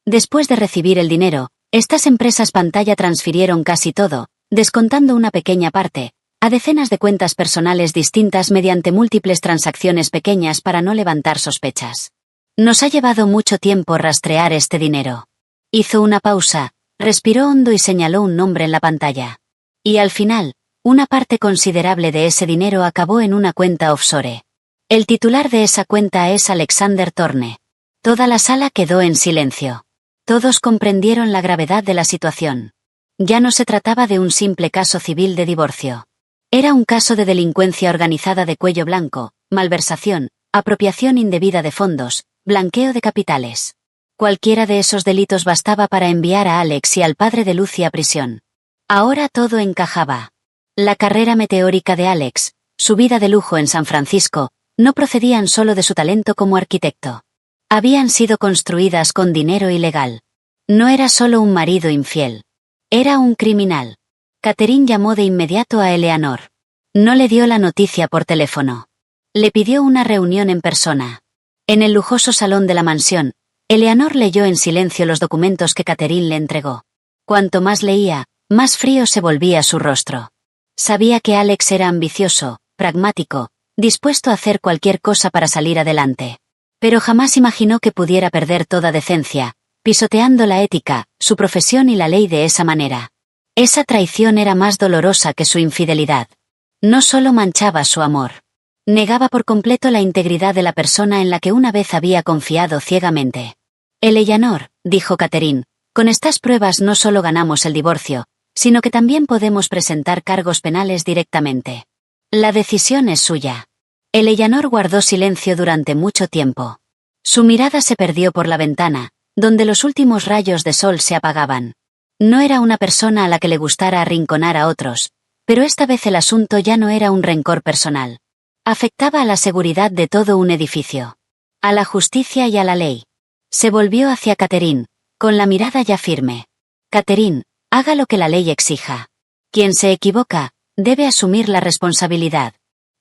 Después de recibir el dinero, estas empresas pantalla transfirieron casi todo, descontando una pequeña parte, a decenas de cuentas personales distintas mediante múltiples transacciones pequeñas para no levantar sospechas. Nos ha llevado mucho tiempo rastrear este dinero. Hizo una pausa, respiró hondo y señaló un nombre en la pantalla. Y al final, una parte considerable de ese dinero acabó en una cuenta offshore. El titular de esa cuenta es Alexander Thorne. Toda la sala quedó en silencio. Todos comprendieron la gravedad de la situación. Ya no se trataba de un simple caso civil de divorcio. Era un caso de delincuencia organizada de cuello blanco, malversación, apropiación indebida de fondos, blanqueo de capitales. Cualquiera de esos delitos bastaba para enviar a Alex y al padre de Lucy a prisión. Ahora todo encajaba. La carrera meteórica de Alex, su vida de lujo en San Francisco, no procedían solo de su talento como arquitecto. Habían sido construidas con dinero ilegal. No era solo un marido infiel. Era un criminal. Catherine llamó de inmediato a Eleanor. No le dio la noticia por teléfono. Le pidió una reunión en persona. En el lujoso salón de la mansión, Eleanor leyó en silencio los documentos que Catherine le entregó. Cuanto más leía, más frío se volvía su rostro. Sabía que Alex era ambicioso, pragmático, dispuesto a hacer cualquier cosa para salir adelante. Pero jamás imaginó que pudiera perder toda decencia, pisoteando la ética, su profesión y la ley de esa manera. Esa traición era más dolorosa que su infidelidad. No solo manchaba su amor. Negaba por completo la integridad de la persona en la que una vez había confiado ciegamente. Eleanor, dijo Catherine, con estas pruebas no solo ganamos el divorcio, sino que también podemos presentar cargos penales directamente. La decisión es suya. Eleanor guardó silencio durante mucho tiempo. Su mirada se perdió por la ventana, donde los últimos rayos de sol se apagaban. No era una persona a la que le gustara arrinconar a otros, pero esta vez el asunto ya no era un rencor personal. Afectaba a la seguridad de todo un edificio. A la justicia y a la ley. Se volvió hacia Catherine, con la mirada ya firme. Catherine, haga lo que la ley exija. Quien se equivoca, debe asumir la responsabilidad.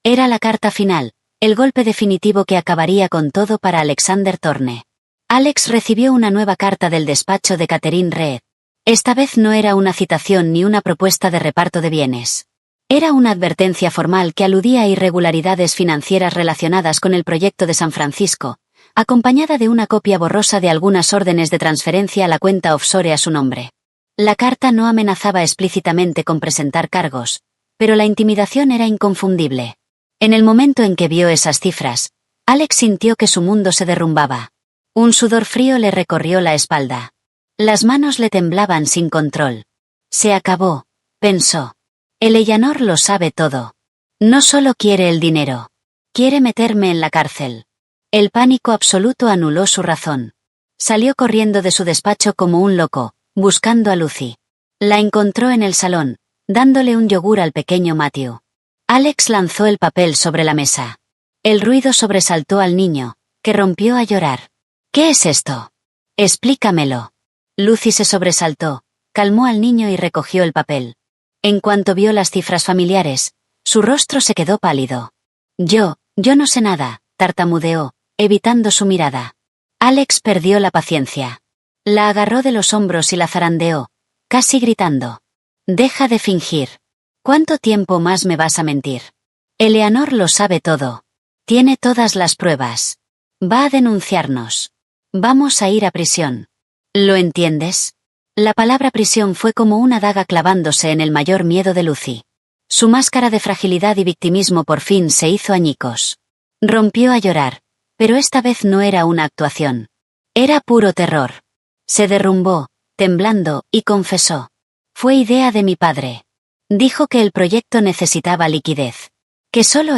Era la carta final, el golpe definitivo que acabaría con todo para Alexander Thorne. Alex recibió una nueva carta del despacho de Catherine Reed. Esta vez no era una citación ni una propuesta de reparto de bienes. Era una advertencia formal que aludía a irregularidades financieras relacionadas con el proyecto de San Francisco, acompañada de una copia borrosa de algunas órdenes de transferencia a la cuenta offshore a su nombre. La carta no amenazaba explícitamente con presentar cargos, pero la intimidación era inconfundible. En el momento en que vio esas cifras, Alex sintió que su mundo se derrumbaba. Un sudor frío le recorrió la espalda. Las manos le temblaban sin control. Se acabó, pensó. Eleanor lo sabe todo. No solo quiere el dinero. Quiere meterme en la cárcel. El pánico absoluto anuló su razón. Salió corriendo de su despacho como un loco, buscando a Lucy. La encontró en el salón, dándole un yogur al pequeño Matthew. Alex lanzó el papel sobre la mesa. El ruido sobresaltó al niño, que rompió a llorar. ¿Qué es esto? Explícamelo. Lucy se sobresaltó, calmó al niño y recogió el papel. En cuanto vio las cifras familiares, su rostro se quedó pálido. Yo no sé nada, tartamudeó, evitando su mirada. Alex perdió la paciencia. La agarró de los hombros y la zarandeó, casi gritando. Deja de fingir. ¿Cuánto tiempo más me vas a mentir? Eleanor lo sabe todo. Tiene todas las pruebas. Va a denunciarnos. Vamos a ir a prisión. ¿Lo entiendes? La palabra prisión fue como una daga clavándose en el mayor miedo de Lucy. Su máscara de fragilidad y victimismo por fin se hizo añicos. Rompió a llorar, pero esta vez no era una actuación. Era puro terror. Se derrumbó, temblando, y confesó. Fue idea de mi padre. Dijo que el proyecto necesitaba liquidez. Que solo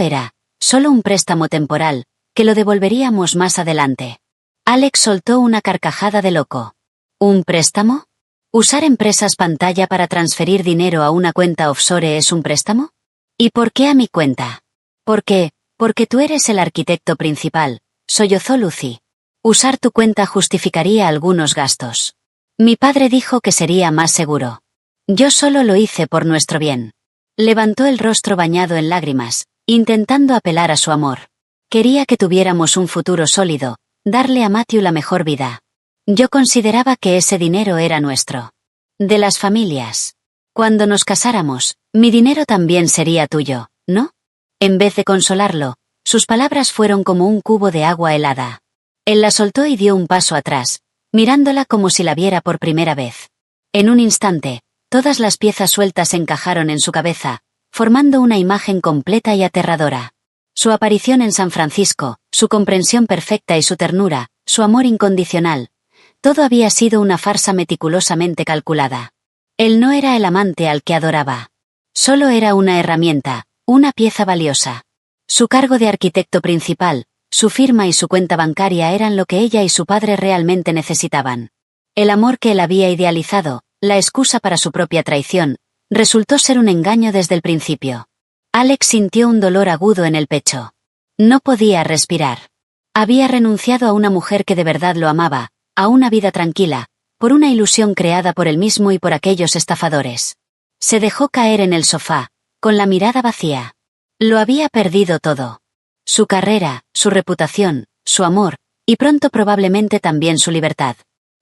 un préstamo temporal, que lo devolveríamos más adelante. Alex soltó una carcajada de loco. ¿Un préstamo? ¿Usar empresas pantalla para transferir dinero a una cuenta offshore es un préstamo? ¿Y por qué a mi cuenta? ¿Por qué? Porque tú eres el arquitecto principal, sollozó Lucy. Usar tu cuenta justificaría algunos gastos. Mi padre dijo que sería más seguro. Yo solo lo hice por nuestro bien. Levantó el rostro bañado en lágrimas, intentando apelar a su amor. Quería que tuviéramos un futuro sólido, darle a Matthew la mejor vida. Yo consideraba que ese dinero era nuestro. De las familias. Cuando nos casáramos, mi dinero también sería tuyo, ¿no? En vez de consolarlo, sus palabras fueron como un cubo de agua helada. Él la soltó y dio un paso atrás, mirándola como si la viera por primera vez. En un instante, todas las piezas sueltas encajaron en su cabeza, formando una imagen completa y aterradora. Su aparición en San Francisco, su comprensión perfecta y su ternura, su amor incondicional. Todo había sido una farsa meticulosamente calculada. Él no era el amante al que adoraba. Solo era una herramienta, una pieza valiosa. Su cargo de arquitecto principal, su firma y su cuenta bancaria eran lo que ella y su padre realmente necesitaban. El amor que él había idealizado, la excusa para su propia traición, resultó ser un engaño desde el principio. Alex sintió un dolor agudo en el pecho. No podía respirar. Había renunciado a una mujer que de verdad lo amaba, a una vida tranquila, por una ilusión creada por él mismo y por aquellos estafadores. Se dejó caer en el sofá, con la mirada vacía. Lo había perdido todo. Su carrera, su reputación, su amor, y pronto probablemente también su libertad.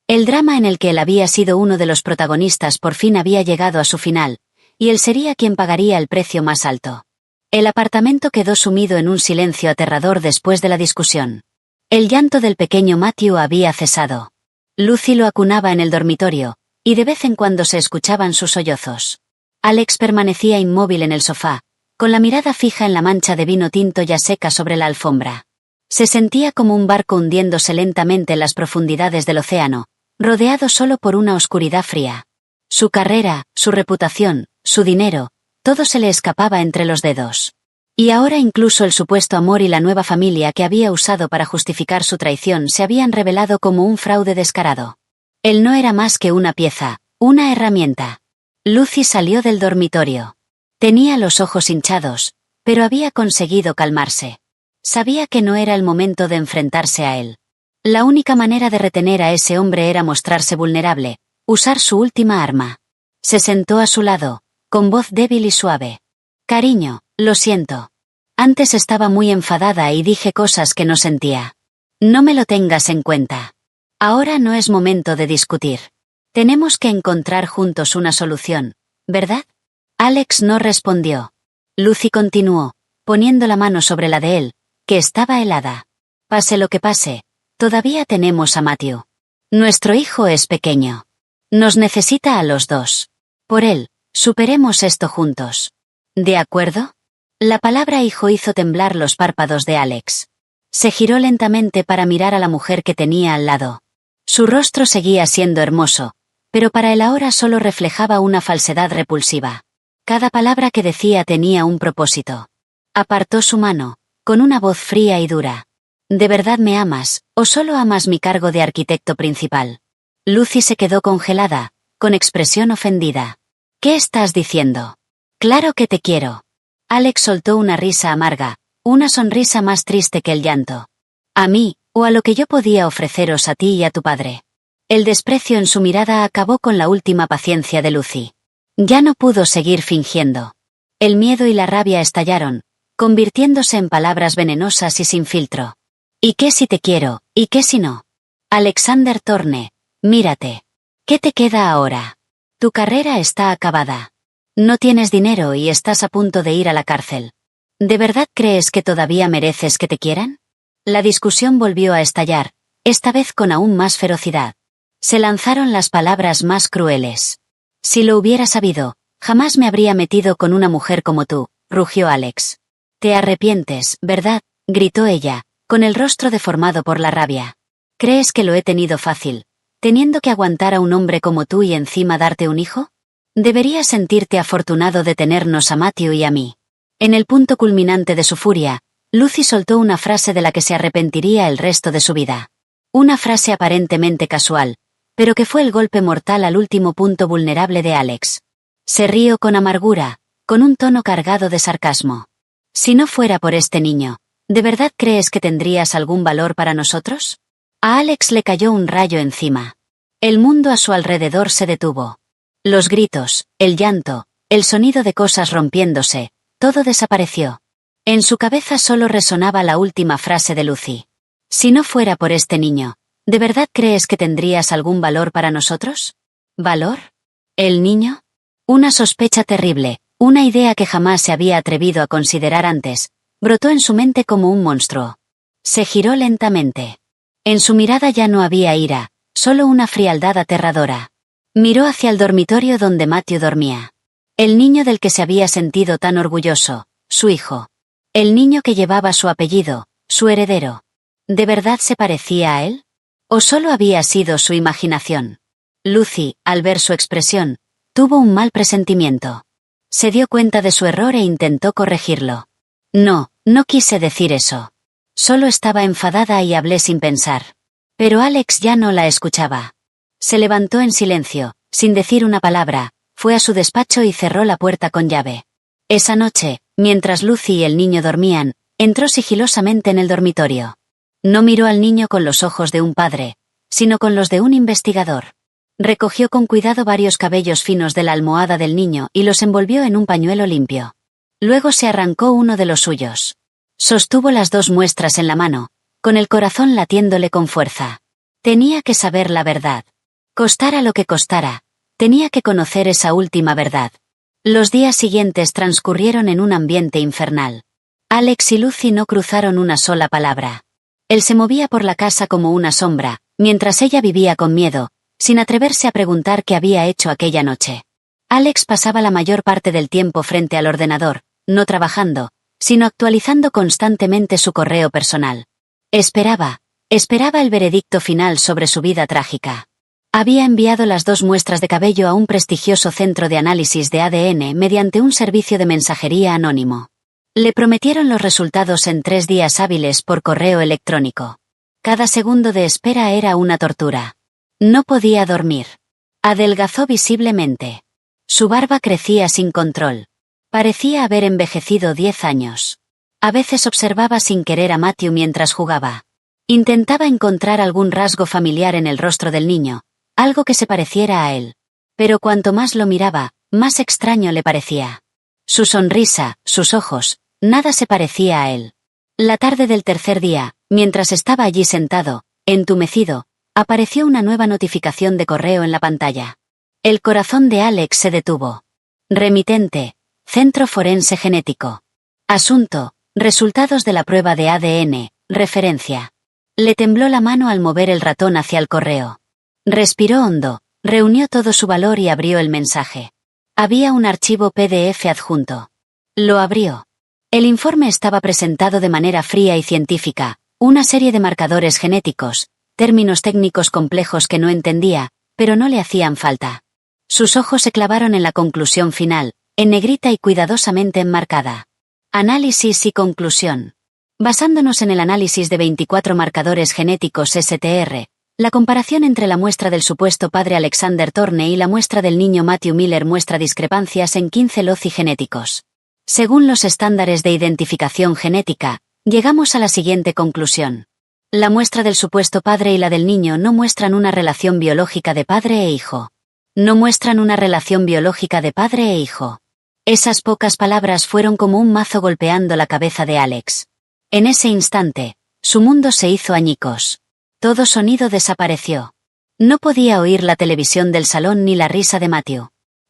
El drama en el que él había sido uno de los protagonistas por fin había llegado a su final, y él sería quien pagaría el precio más alto. El apartamento quedó sumido en un silencio aterrador después de la discusión. El llanto del pequeño Matthew había cesado. Lucy lo acunaba en el dormitorio, y de vez en cuando se escuchaban sus sollozos. Alex permanecía inmóvil en el sofá, con la mirada fija en la mancha de vino tinto ya seca sobre la alfombra. Se sentía como un barco hundiéndose lentamente en las profundidades del océano, rodeado solo por una oscuridad fría. Su carrera, su reputación, su dinero, todo se le escapaba entre los dedos. Y ahora incluso el supuesto amor y la nueva familia que había usado para justificar su traición se habían revelado como un fraude descarado. Él no era más que una pieza, una herramienta. Lucy salió del dormitorio. Tenía los ojos hinchados, pero había conseguido calmarse. Sabía que no era el momento de enfrentarse a él. La única manera de retener a ese hombre era mostrarse vulnerable, usar su última arma. Se sentó a su lado, con voz débil y suave. Cariño, lo siento. Antes estaba muy enfadada y dije cosas que no sentía. No me lo tengas en cuenta. Ahora no es momento de discutir. Tenemos que encontrar juntos una solución, ¿verdad? Alex no respondió. Lucy continuó, poniendo la mano sobre la de él, que estaba helada. Pase lo que pase, todavía tenemos a Matthew. Nuestro hijo es pequeño. Nos necesita a los dos. Por él, superemos esto juntos. ¿De acuerdo? La palabra hijo hizo temblar los párpados de Alex. Se giró lentamente para mirar a la mujer que tenía al lado. Su rostro seguía siendo hermoso, pero para él ahora solo reflejaba una falsedad repulsiva. Cada palabra que decía tenía un propósito. Apartó su mano, con una voz fría y dura. ¿De verdad me amas, o solo amas mi cargo de arquitecto principal? Lucy se quedó congelada, con expresión ofendida. ¿Qué estás diciendo? Claro que te quiero. Alex soltó una risa amarga, una sonrisa más triste que el llanto. A mí, o a lo que yo podía ofreceros a ti y a tu padre. El desprecio en su mirada acabó con la última paciencia de Lucy. Ya no pudo seguir fingiendo. El miedo y la rabia estallaron, convirtiéndose en palabras venenosas y sin filtro. ¿Y qué si te quiero, y qué si no? Alexander Thorne, mírate. ¿Qué te queda ahora? Tu carrera está acabada. No tienes dinero y estás a punto de ir a la cárcel. ¿De verdad crees que todavía mereces que te quieran? La discusión volvió a estallar, esta vez con aún más ferocidad. Se lanzaron las palabras más crueles. Si lo hubiera sabido, jamás me habría metido con una mujer como tú, rugió Alex. Te arrepientes, ¿verdad? Gritó ella, con el rostro deformado por la rabia. ¿Crees que lo he tenido fácil, teniendo que aguantar a un hombre como tú y encima darte un hijo? Deberías sentirte afortunado de tenernos a Matthew y a mí. En el punto culminante de su furia, Lucy soltó una frase de la que se arrepentiría el resto de su vida. Una frase aparentemente casual, pero que fue el golpe mortal al último punto vulnerable de Alex. Se rió con amargura, con un tono cargado de sarcasmo. Si no fuera por este niño, ¿de verdad crees que tendrías algún valor para nosotros? A Alex le cayó un rayo encima. El mundo a su alrededor se detuvo. Los gritos, el llanto, el sonido de cosas rompiéndose, todo desapareció. En su cabeza solo resonaba la última frase de Lucy. Si no fuera por este niño, ¿de verdad crees que tendrías algún valor para nosotros? ¿Valor? ¿El niño? Una sospecha terrible, una idea que jamás se había atrevido a considerar antes, brotó en su mente como un monstruo. Se giró lentamente. En su mirada ya no había ira, solo una frialdad aterradora. Miró hacia el dormitorio donde Matthew dormía. El niño del que se había sentido tan orgulloso, su hijo. El niño que llevaba su apellido, su heredero. ¿De verdad se parecía a él? ¿O solo había sido su imaginación? Lucy, al ver su expresión, tuvo un mal presentimiento. Se dio cuenta de su error e intentó corregirlo. No, no quise decir eso. Solo estaba enfadada y hablé sin pensar. Pero Alex ya no la escuchaba. Se levantó en silencio, sin decir una palabra, fue a su despacho y cerró la puerta con llave. Esa noche, mientras Lucy y el niño dormían, entró sigilosamente en el dormitorio. No miró al niño con los ojos de un padre, sino con los de un investigador. Recogió con cuidado varios cabellos finos de la almohada del niño y los envolvió en un pañuelo limpio. Luego se arrancó uno de los suyos. Sostuvo las dos muestras en la mano, con el corazón latiéndole con fuerza. Tenía que saber la verdad. Costara lo que costara, tenía que conocer esa última verdad. Los días siguientes transcurrieron en un ambiente infernal. Alex y Lucy no cruzaron una sola palabra. Él se movía por la casa como una sombra, mientras ella vivía con miedo, sin atreverse a preguntar qué había hecho aquella noche. Alex pasaba la mayor parte del tiempo frente al ordenador, no trabajando, sino actualizando constantemente su correo personal. Esperaba el veredicto final sobre su vida trágica. Había enviado las dos muestras de cabello a un prestigioso centro de análisis de ADN mediante un servicio de mensajería anónimo. Le prometieron los resultados en 3 días hábiles por correo electrónico. Cada segundo de espera era una tortura. No podía dormir. Adelgazó visiblemente. Su barba crecía sin control. Parecía haber envejecido 10 años. A veces observaba sin querer a Matthew mientras jugaba. Intentaba encontrar algún rasgo familiar en el rostro del niño, algo que se pareciera a él. Pero cuanto más lo miraba, más extraño le parecía. Su sonrisa, sus ojos, nada se parecía a él. La tarde del tercer día, mientras estaba allí sentado, entumecido, apareció una nueva notificación de correo en la pantalla. El corazón de Alex se detuvo. Remitente, Centro Forense Genético. Asunto, resultados de la prueba de ADN, referencia. Le tembló la mano al mover el ratón hacia el correo. Respiró hondo, reunió todo su valor y abrió el mensaje. Había un archivo PDF adjunto. Lo abrió. El informe estaba presentado de manera fría y científica, una serie de marcadores genéticos, términos técnicos complejos que no entendía, pero no le hacían falta. Sus ojos se clavaron en la conclusión final, en negrita y cuidadosamente enmarcada. Análisis y conclusión. Basándonos en el análisis de 24 marcadores genéticos STR, la comparación entre la muestra del supuesto padre Alexander Thorne y la muestra del niño Matthew Miller muestra discrepancias en 15 loci genéticos. Según los estándares de identificación genética, llegamos a la siguiente conclusión. La muestra del supuesto padre y la del niño no muestran una relación biológica de padre e hijo. No muestran una relación biológica de padre e hijo. Esas pocas palabras fueron como un mazo golpeando la cabeza de Alex. En ese instante, su mundo se hizo añicos. Todo sonido desapareció. No podía oír la televisión del salón ni la risa de Matthew.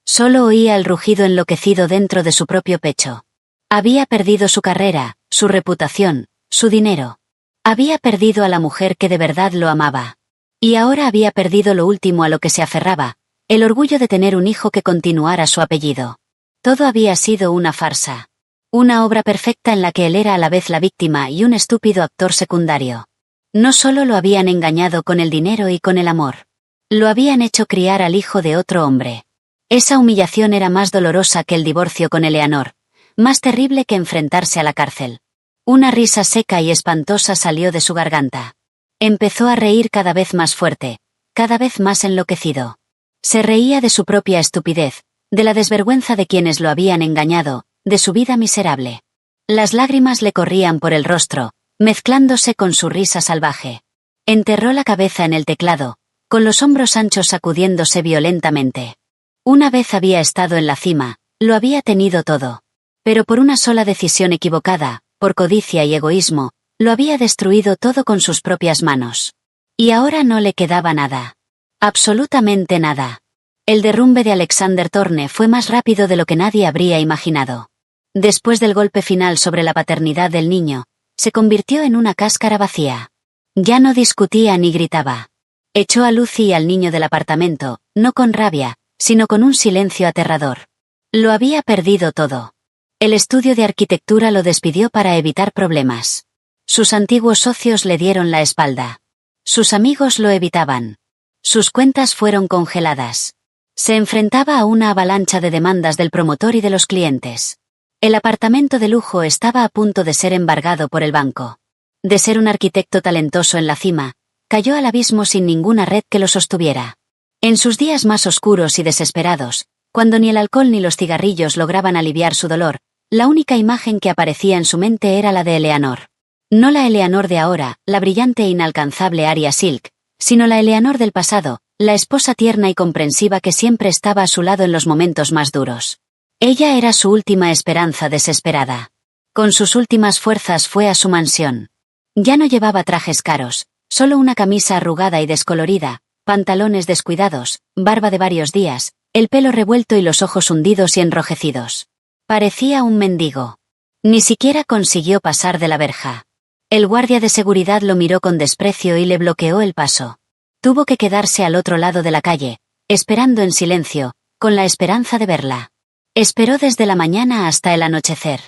Solo oía el rugido enloquecido dentro de su propio pecho. Había perdido su carrera, su reputación, su dinero. Había perdido a la mujer que de verdad lo amaba. Y ahora había perdido lo último a lo que se aferraba, el orgullo de tener un hijo que continuara su apellido. Todo había sido una farsa. Una obra perfecta en la que él era a la vez la víctima y un estúpido actor secundario. No solo lo habían engañado con el dinero y con el amor. Lo habían hecho criar al hijo de otro hombre. Esa humillación era más dolorosa que el divorcio con Eleanor, más terrible que enfrentarse a la cárcel. Una risa seca y espantosa salió de su garganta. Empezó a reír cada vez más fuerte, cada vez más enloquecido. Se reía de su propia estupidez, de la desvergüenza de quienes lo habían engañado, de su vida miserable. Las lágrimas le corrían por el rostro, mezclándose con su risa salvaje. Enterró la cabeza en el teclado, con los hombros anchos sacudiéndose violentamente. Una vez había estado en la cima, lo había tenido todo. Pero por una sola decisión equivocada, por codicia y egoísmo, lo había destruido todo con sus propias manos. Y ahora no le quedaba nada. Absolutamente nada. El derrumbe de Alexander Thorne fue más rápido de lo que nadie habría imaginado. Después del golpe final sobre la paternidad del niño, se convirtió en una cáscara vacía. Ya no discutía ni gritaba. Echó a Lucy y al niño del apartamento, no con rabia, sino con un silencio aterrador. Lo había perdido todo. El estudio de arquitectura lo despidió para evitar problemas. Sus antiguos socios le dieron la espalda. Sus amigos lo evitaban. Sus cuentas fueron congeladas. Se enfrentaba a una avalancha de demandas del promotor y de los clientes. El apartamento de lujo estaba a punto de ser embargado por el banco. De ser un arquitecto talentoso en la cima, cayó al abismo sin ninguna red que lo sostuviera. En sus días más oscuros y desesperados, cuando ni el alcohol ni los cigarrillos lograban aliviar su dolor, la única imagen que aparecía en su mente era la de Eleanor. No la Eleanor de ahora, la brillante e inalcanzable Arya Silk, sino la Eleanor del pasado, la esposa tierna y comprensiva que siempre estaba a su lado en los momentos más duros. Ella era su última esperanza desesperada. Con sus últimas fuerzas fue a su mansión. Ya no llevaba trajes caros, solo una camisa arrugada y descolorida, pantalones descuidados, barba de varios días, el pelo revuelto y los ojos hundidos y enrojecidos. Parecía un mendigo. Ni siquiera consiguió pasar de la verja. El guardia de seguridad lo miró con desprecio y le bloqueó el paso. Tuvo que quedarse al otro lado de la calle, esperando en silencio, con la esperanza de verla. Esperó desde la mañana hasta el anochecer.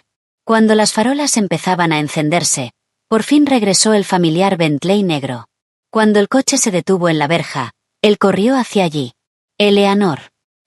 Cuando las farolas empezaban a encenderse, por fin regresó el familiar Bentley negro. Cuando el coche se detuvo en la verja, él corrió hacia allí. Eleanor.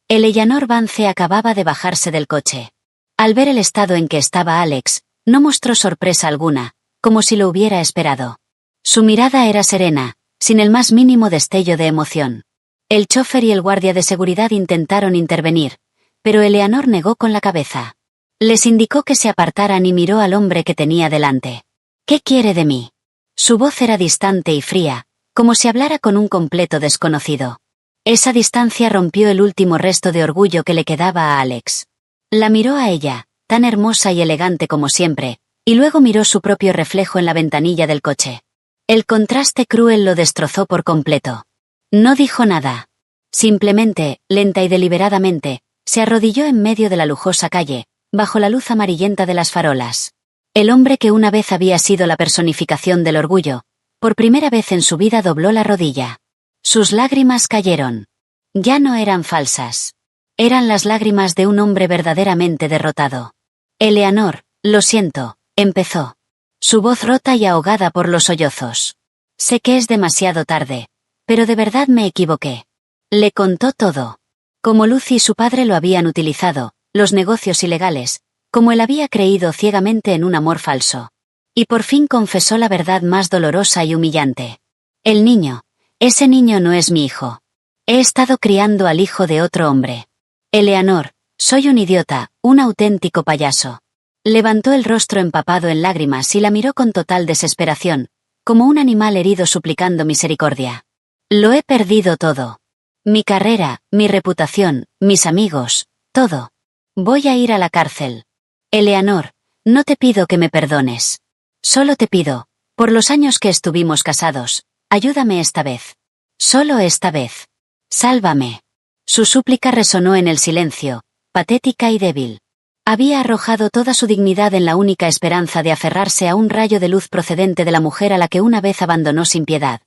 Eleanor Vance acababa de bajarse del coche. Al ver el estado en que estaba Alex, no mostró sorpresa alguna, como si lo hubiera esperado. Su mirada era serena, sin el más mínimo destello de emoción. El chofer y el guardia de seguridad intentaron intervenir, pero Eleanor negó con la cabeza. Les indicó que se apartaran y miró al hombre que tenía delante. ¿Qué quiere de mí? Su voz era distante y fría, como si hablara con un completo desconocido. Esa distancia rompió el último resto de orgullo que le quedaba a Alex. La miró a ella, tan hermosa y elegante como siempre, y luego miró su propio reflejo en la ventanilla del coche. El contraste cruel lo destrozó por completo. No dijo nada. Simplemente, lenta y deliberadamente, se arrodilló en medio de la lujosa calle, bajo la luz amarillenta de las farolas. El hombre que una vez había sido la personificación del orgullo, por primera vez en su vida dobló la rodilla. Sus lágrimas cayeron. Ya no eran falsas. Eran las lágrimas de un hombre verdaderamente derrotado. Eleanor, Lo siento, empezó. Su voz rota y ahogada por los sollozos. Sé que es demasiado tarde, pero de verdad me equivoqué. Le contó todo. Cómo Lucy y su padre lo habían utilizado, los negocios ilegales, como él había creído ciegamente en un amor falso. Y por fin confesó la verdad más dolorosa y humillante. El niño, ese niño no es mi hijo. He estado criando al hijo de otro hombre. Eleanor, soy un idiota, un auténtico payaso. Levantó el rostro empapado en lágrimas y la miró con total desesperación, como un animal herido suplicando misericordia. Lo he perdido todo. Mi carrera, mi reputación, mis amigos, todo. Voy a ir a la cárcel. Eleanor, no te pido que me perdones. Solo te pido, por los años que estuvimos casados, ayúdame esta vez. Solo esta vez. Sálvame. Su súplica resonó en el silencio, patética y débil. Había arrojado toda su dignidad en la única esperanza de aferrarse a un rayo de luz procedente de la mujer a la que una vez abandonó sin piedad.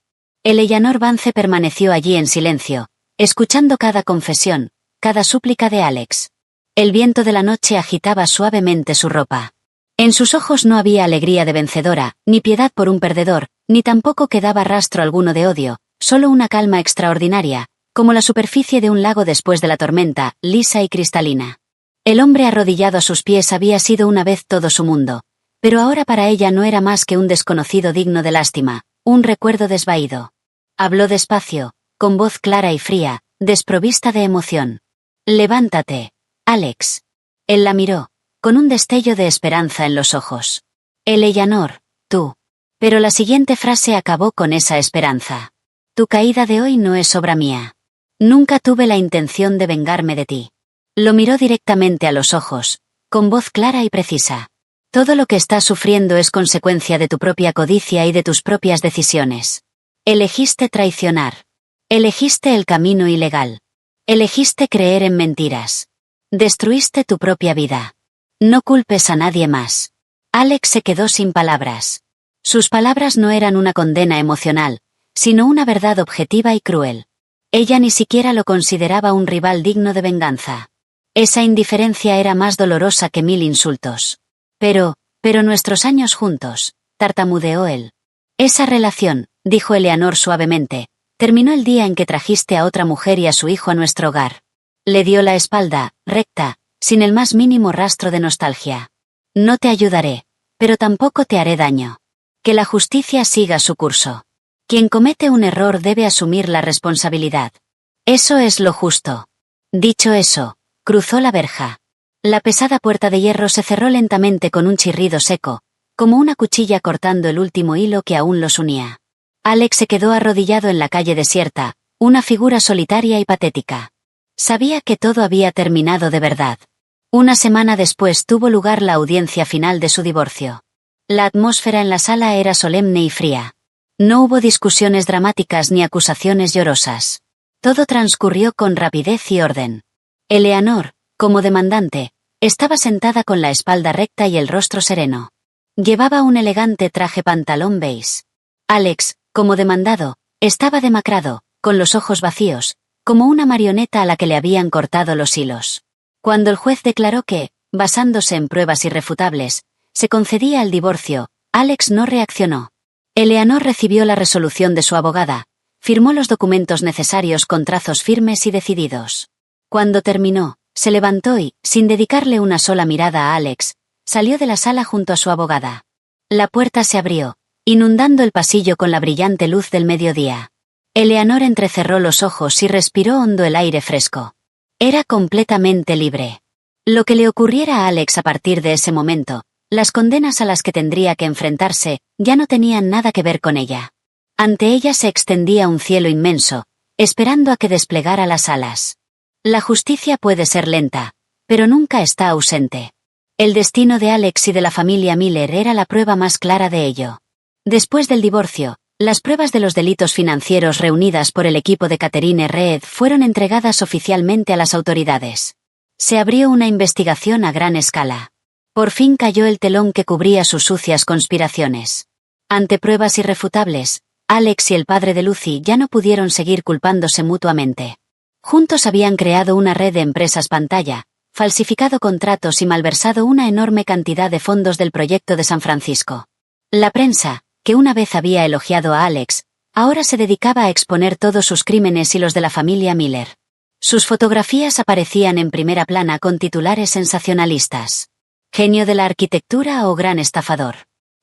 Eleanor Vance permaneció allí en silencio, escuchando cada confesión, cada súplica de Alex. El viento de la noche agitaba suavemente su ropa. En sus ojos no había alegría de vencedora, ni piedad por un perdedor, ni tampoco quedaba rastro alguno de odio, solo una calma extraordinaria, como la superficie de un lago después de la tormenta, lisa y cristalina. El hombre arrodillado a sus pies había sido una vez todo su mundo, pero ahora para ella no era más que un desconocido digno de lástima, un recuerdo desvaído. Habló despacio, con voz clara y fría, desprovista de emoción. Levántate, Alex. Él la miró, con un destello de esperanza en los ojos. Eleanor, tú. Pero la siguiente frase acabó con esa esperanza. Tu caída de hoy no es obra mía. Nunca tuve la intención de vengarme de ti. Lo miró directamente a los ojos, con voz clara y precisa. Todo lo que estás sufriendo es consecuencia de tu propia codicia y de tus propias decisiones. Elegiste traicionar. Elegiste el camino ilegal. Elegiste creer en mentiras. Destruiste tu propia vida. No culpes a nadie más. Alex se quedó sin palabras. Sus palabras no eran una condena emocional, sino una verdad objetiva y cruel. Ella ni siquiera lo consideraba un rival digno de venganza. Esa indiferencia era más dolorosa que 1000 insultos. Pero nuestros años juntos, tartamudeó él. Esa relación, dijo Eleanor suavemente, terminó el día en que trajiste a otra mujer y a su hijo a nuestro hogar. Le dio la espalda, recta, sin el más mínimo rastro de nostalgia. No te ayudaré, pero tampoco te haré daño. Que la justicia siga su curso. Quien comete un error debe asumir la responsabilidad. Eso es lo justo. Dicho eso, cruzó la verja. La pesada puerta de hierro se cerró lentamente con un chirrido seco, como una cuchilla cortando el último hilo que aún los unía. Alex se quedó arrodillado en la calle desierta, una figura solitaria y patética. Sabía que todo había terminado de verdad. Una semana después tuvo lugar la audiencia final de su divorcio. La atmósfera en la sala era solemne y fría. No hubo discusiones dramáticas ni acusaciones llorosas. Todo transcurrió con rapidez y orden. Eleanor, como demandante, estaba sentada con la espalda recta y el rostro sereno. Llevaba un elegante traje pantalón beige. Alex, como demandado, estaba demacrado, con los ojos vacíos, como una marioneta a la que le habían cortado los hilos. Cuando el juez declaró que, basándose en pruebas irrefutables, se concedía el divorcio, Alex no reaccionó. Eleanor recibió la resolución de su abogada, firmó los documentos necesarios con trazos firmes y decididos. Cuando terminó, se levantó y, sin dedicarle una sola mirada a Alex, salió de la sala junto a su abogada. La puerta se abrió, inundando el pasillo con la brillante luz del mediodía. Eleanor entrecerró los ojos y respiró hondo el aire fresco. Era completamente libre. Lo que le ocurriera a Alex a partir de ese momento, las condenas a las que tendría que enfrentarse, ya no tenían nada que ver con ella. Ante ella se extendía un cielo inmenso, esperando a que desplegara las alas. La justicia puede ser lenta, pero nunca está ausente. El destino de Alex y de la familia Miller era la prueba más clara de ello. Después del divorcio, las pruebas de los delitos financieros reunidas por el equipo de Catherine Reed fueron entregadas oficialmente a las autoridades. Se abrió una investigación a gran escala. Por fin cayó el telón que cubría sus sucias conspiraciones. Ante pruebas irrefutables, Alex y el padre de Lucy ya no pudieron seguir culpándose mutuamente. Juntos habían creado una red de empresas pantalla, falsificado contratos y malversado una enorme cantidad de fondos del proyecto de San Francisco. La prensa, que una vez había elogiado a Alex, ahora se dedicaba a exponer todos sus crímenes y los de la familia Miller. Sus fotografías aparecían en primera plana con titulares sensacionalistas. Genio de la arquitectura o gran estafador.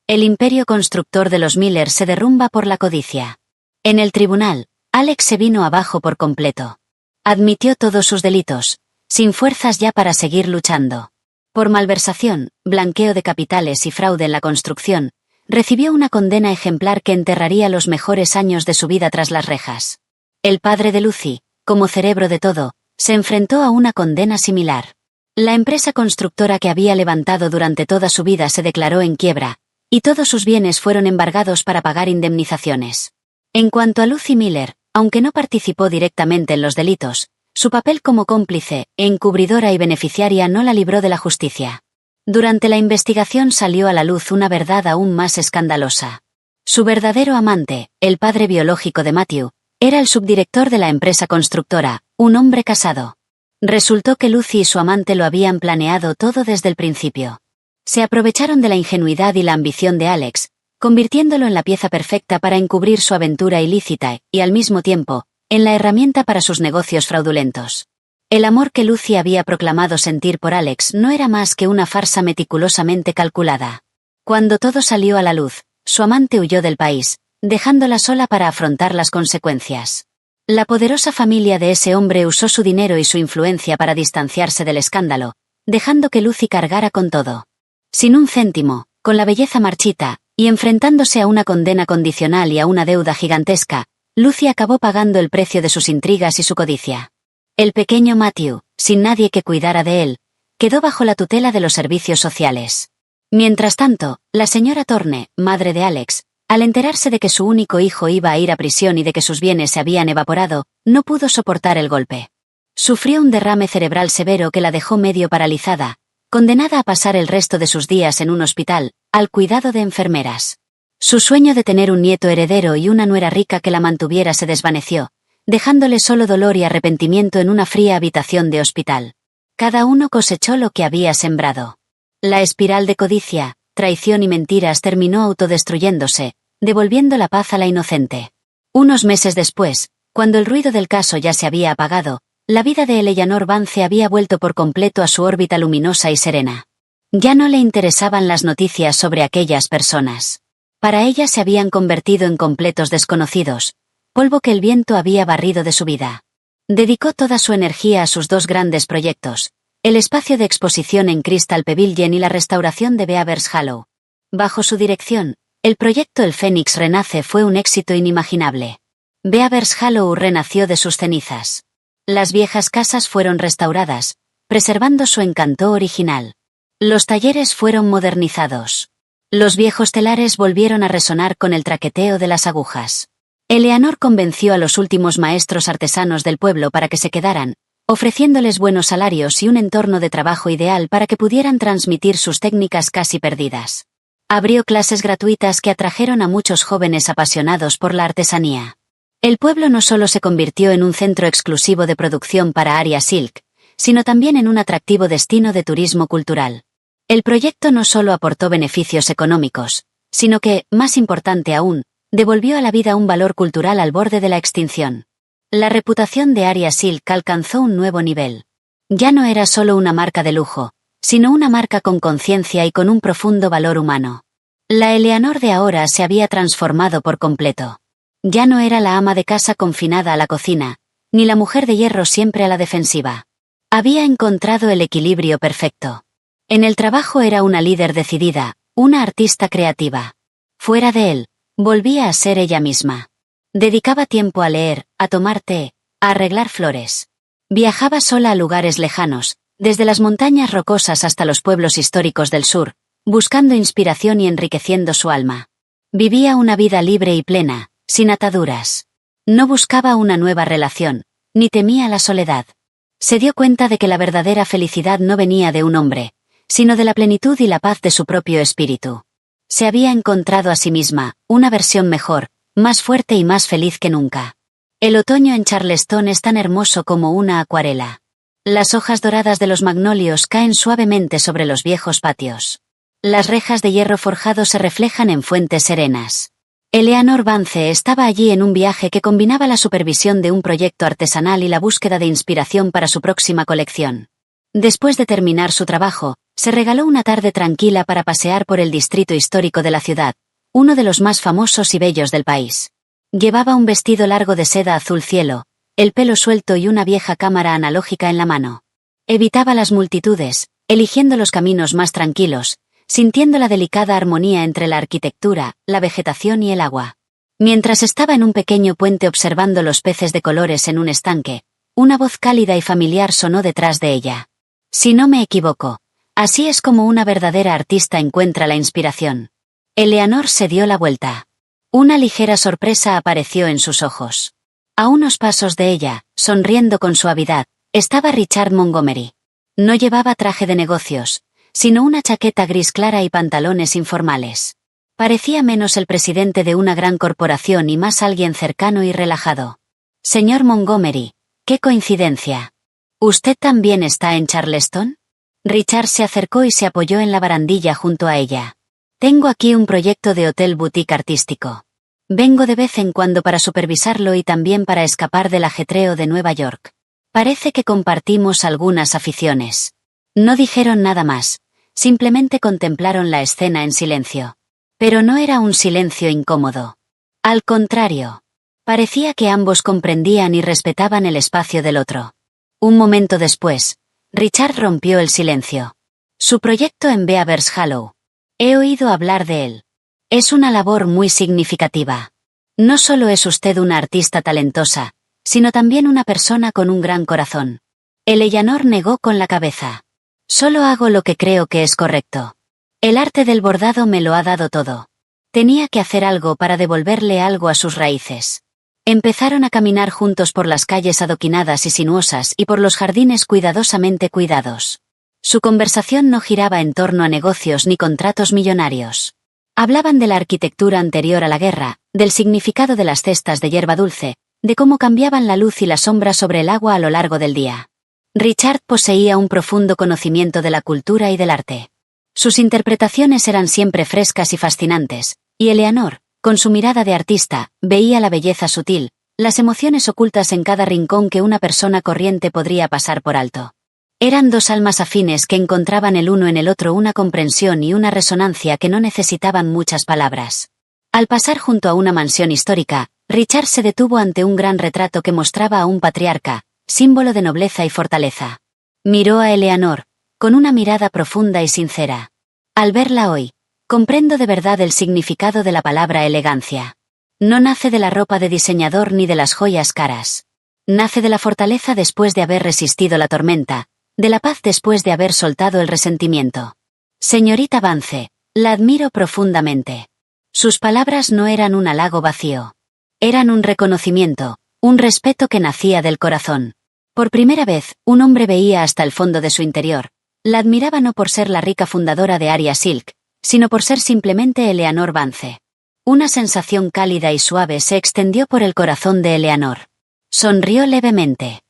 El imperio constructor de los Miller se derrumba por la codicia. En el tribunal, Alex se vino abajo por completo. Admitió todos sus delitos, sin fuerzas ya para seguir luchando. Por malversación, blanqueo de capitales y fraude en la construcción, recibió una condena ejemplar que enterraría los mejores años de su vida tras las rejas. El padre de Lucy, como cerebro de todo, se enfrentó a una condena similar. La empresa constructora que había levantado durante toda su vida se declaró en quiebra, y todos sus bienes fueron embargados para pagar indemnizaciones. En cuanto a Lucy Miller, aunque no participó directamente en los delitos, su papel como cómplice, encubridora y beneficiaria no la libró de la justicia. Durante la investigación salió a la luz una verdad aún más escandalosa. Su verdadero amante, el padre biológico de Matthew, era el subdirector de la empresa constructora, un hombre casado. Resultó que Lucy y su amante lo habían planeado todo desde el principio. Se aprovecharon de la ingenuidad y la ambición de Alex, convirtiéndolo en la pieza perfecta para encubrir su aventura ilícita y, al mismo tiempo, en la herramienta para sus negocios fraudulentos. El amor que Lucy había proclamado sentir por Alex no era más que una farsa meticulosamente calculada. Cuando todo salió a la luz, su amante huyó del país, dejándola sola para afrontar las consecuencias. La poderosa familia de ese hombre usó su dinero y su influencia para distanciarse del escándalo, dejando que Lucy cargara con todo. Sin un céntimo, con la belleza marchita, y enfrentándose a una condena condicional y a una deuda gigantesca, Lucy acabó pagando el precio de sus intrigas y su codicia. El pequeño Matthew, sin nadie que cuidara de él, quedó bajo la tutela de los servicios sociales. Mientras tanto, la señora Thorne, madre de Alex, al enterarse de que su único hijo iba a ir a prisión y de que sus bienes se habían evaporado, no pudo soportar el golpe. Sufrió un derrame cerebral severo que la dejó medio paralizada, condenada a pasar el resto de sus días en un hospital, al cuidado de enfermeras. Su sueño de tener un nieto heredero y una nuera rica que la mantuviera se desvaneció, dejándole solo dolor y arrepentimiento en una fría habitación de hospital. Cada uno cosechó lo que había sembrado. La espiral de codicia, traición y mentiras terminó autodestruyéndose, devolviendo la paz a la inocente. Unos meses después, cuando el ruido del caso ya se había apagado, la vida de Eleanor Vance había vuelto por completo a su órbita luminosa y serena. Ya no le interesaban las noticias sobre aquellas personas. Para ella se habían convertido en completos desconocidos, polvo que el viento había barrido de su vida. Dedicó toda su energía a sus dos grandes proyectos, el espacio de exposición en Crystal Pavilion y la restauración de Beavers Hollow. Bajo su dirección, el proyecto El Fénix Renace fue un éxito inimaginable. Beavers Hollow renació de sus cenizas. Las viejas casas fueron restauradas, preservando su encanto original. Los talleres fueron modernizados. Los viejos telares volvieron a resonar con el traqueteo de las agujas. Eleanor convenció a los últimos maestros artesanos del pueblo para que se quedaran, ofreciéndoles buenos salarios y un entorno de trabajo ideal para que pudieran transmitir sus técnicas casi perdidas. Abrió clases gratuitas que atrajeron a muchos jóvenes apasionados por la artesanía. El pueblo no solo se convirtió en un centro exclusivo de producción para Aria Silk, sino también en un atractivo destino de turismo cultural. El proyecto no solo aportó beneficios económicos, sino que, más importante aún, devolvió a la vida un valor cultural al borde de la extinción. La reputación de Aria Silk alcanzó un nuevo nivel. Ya no era solo una marca de lujo, sino una marca con conciencia y con un profundo valor humano. La Eleanor de ahora se había transformado por completo. Ya no era la ama de casa confinada a la cocina, ni la mujer de hierro siempre a la defensiva. Había encontrado el equilibrio perfecto. En el trabajo era una líder decidida, una artista creativa. Fuera de él, volvía a ser ella misma. Dedicaba tiempo a leer, a tomar té, a arreglar flores. Viajaba sola a lugares lejanos, desde las montañas rocosas hasta los pueblos históricos del sur, buscando inspiración y enriqueciendo su alma. Vivía una vida libre y plena, sin ataduras. No buscaba una nueva relación, ni temía la soledad. Se dio cuenta de que la verdadera felicidad no venía de un hombre, sino de la plenitud y la paz de su propio espíritu. Se había encontrado a sí misma, una versión mejor, más fuerte y más feliz que nunca. El otoño en Charleston es tan hermoso como una acuarela. Las hojas doradas de los magnolios caen suavemente sobre los viejos patios. Las rejas de hierro forjado se reflejan en fuentes serenas. Eleanor Vance estaba allí en un viaje que combinaba la supervisión de un proyecto artesanal y la búsqueda de inspiración para su próxima colección. Después de terminar su trabajo, se regaló una tarde tranquila para pasear por el distrito histórico de la ciudad, uno de los más famosos y bellos del país. Llevaba un vestido largo de seda azul cielo, el pelo suelto y una vieja cámara analógica en la mano. Evitaba las multitudes, eligiendo los caminos más tranquilos, sintiendo la delicada armonía entre la arquitectura, la vegetación y el agua. Mientras estaba en un pequeño puente observando los peces de colores en un estanque, una voz cálida y familiar sonó detrás de ella. Si no me equivoco, así es como una verdadera artista encuentra la inspiración. Eleanor se dio la vuelta. Una ligera sorpresa apareció en sus ojos. A unos pasos de ella, sonriendo con suavidad, estaba Richard Montgomery. No llevaba traje de negocios, sino una chaqueta gris clara y pantalones informales. Parecía menos el presidente de una gran corporación y más alguien cercano y relajado. Señor Montgomery, qué coincidencia. ¿Usted también está en Charleston? Richard se acercó y se apoyó en la barandilla junto a ella. Tengo aquí un proyecto de hotel boutique artístico. Vengo de vez en cuando para supervisarlo y también para escapar del ajetreo de Nueva York. Parece que compartimos algunas aficiones. No dijeron nada más, simplemente contemplaron la escena en silencio. Pero no era un silencio incómodo. Al contrario. Parecía que ambos comprendían y respetaban el espacio del otro. Un momento después, Richard rompió el silencio. Su proyecto en Beavers Hollow. He oído hablar de él. Es una labor muy significativa. No solo es usted una artista talentosa, sino también una persona con un gran corazón. Eleanor negó con la cabeza. Solo hago lo que creo que es correcto. El arte del bordado me lo ha dado todo. Tenía que hacer algo para devolverle algo a sus raíces. Empezaron a caminar juntos por las calles adoquinadas y sinuosas y por los jardines cuidadosamente cuidados. Su conversación no giraba en torno a negocios ni contratos millonarios. Hablaban de la arquitectura anterior a la guerra, del significado de las cestas de hierba dulce, de cómo cambiaban la luz y la sombra sobre el agua a lo largo del día. Richard poseía un profundo conocimiento de la cultura y del arte. Sus interpretaciones eran siempre frescas y fascinantes, y Eleanor, con su mirada de artista, veía la belleza sutil, las emociones ocultas en cada rincón que una persona corriente podría pasar por alto. Eran dos almas afines que encontraban el uno en el otro una comprensión y una resonancia que no necesitaban muchas palabras. Al pasar junto a una mansión histórica, Richard se detuvo ante un gran retrato que mostraba a un patriarca, símbolo de nobleza y fortaleza. Miró a Eleanor, con una mirada profunda y sincera. Al verla hoy, comprendo de verdad el significado de la palabra elegancia. No nace de la ropa de diseñador ni de las joyas caras. Nace de la fortaleza después de haber resistido la tormenta, de la paz después de haber soltado el resentimiento. Señorita Vance, la admiro profundamente. Sus palabras no eran un halago vacío. Eran un reconocimiento, un respeto que nacía del corazón. Por primera vez, un hombre veía hasta el fondo de su interior. La admiraba no por ser la rica fundadora de Aria Silk, sino por ser simplemente Eleanor Vance. Una sensación cálida y suave se extendió por el corazón de Eleanor. Sonrió levemente.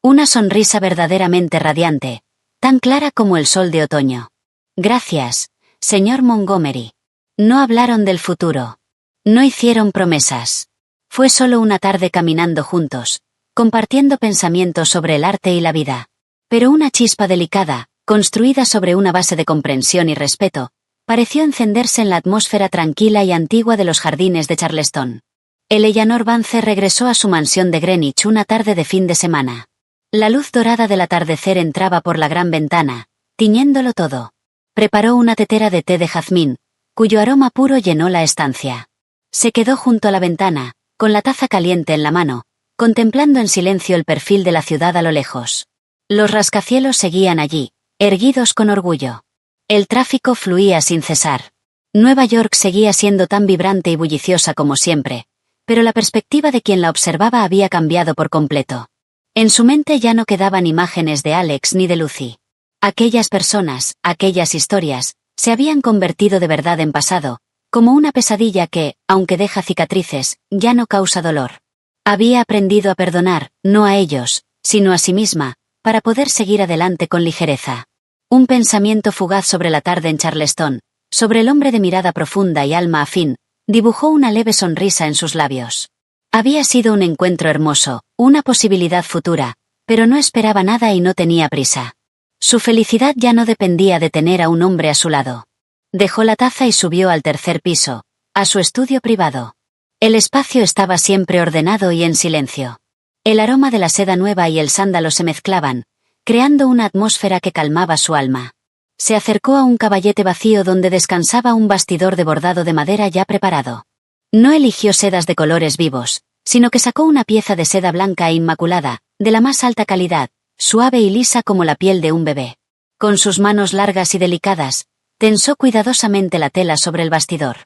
Una sonrisa verdaderamente radiante, tan clara como el sol de otoño. Gracias, señor Montgomery. No hablaron del futuro. No hicieron promesas. Fue solo una tarde caminando juntos, compartiendo pensamientos sobre el arte y la vida. Pero una chispa delicada, construida sobre una base de comprensión y respeto, pareció encenderse en la atmósfera tranquila y antigua de los jardines de Charleston. Eleanor Vance regresó a su mansión de Greenwich una tarde de fin de semana. La luz dorada del atardecer entraba por la gran ventana, tiñéndolo todo. Preparó una tetera de té de jazmín, cuyo aroma puro llenó la estancia. Se quedó junto a la ventana, con la taza caliente en la mano, contemplando en silencio el perfil de la ciudad a lo lejos. Los rascacielos seguían allí, erguidos con orgullo. El tráfico fluía sin cesar. Nueva York seguía siendo tan vibrante y bulliciosa como siempre, pero la perspectiva de quien la observaba había cambiado por completo. En su mente ya no quedaban imágenes de Alex ni de Lucy. Aquellas personas, aquellas historias, se habían convertido de verdad en pasado, como una pesadilla que, aunque deja cicatrices, ya no causa dolor. Había aprendido a perdonar, no a ellos, sino a sí misma, para poder seguir adelante con ligereza. Un pensamiento fugaz sobre la tarde en Charleston, sobre el hombre de mirada profunda y alma afín, dibujó una leve sonrisa en sus labios. Había sido un encuentro hermoso, una posibilidad futura, pero no esperaba nada y no tenía prisa. Su felicidad ya no dependía de tener a un hombre a su lado. Dejó la taza y subió al tercer piso, a su estudio privado. El espacio estaba siempre ordenado y en silencio. El aroma de la seda nueva y el sándalo se mezclaban, creando una atmósfera que calmaba su alma. Se acercó a un caballete vacío donde descansaba un bastidor de bordado de madera ya preparado. No eligió sedas de colores vivos, sino que sacó una pieza de seda blanca e inmaculada, de la más alta calidad, suave y lisa como la piel de un bebé. Con sus manos largas y delicadas, tensó cuidadosamente la tela sobre el bastidor.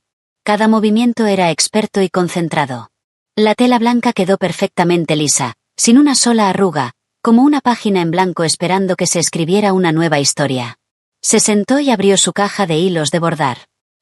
Cada movimiento era experto y concentrado. La tela blanca quedó perfectamente lisa, sin una sola arruga, como una página en blanco esperando que se escribiera una nueva historia. Se sentó y abrió su caja de hilos de bordar.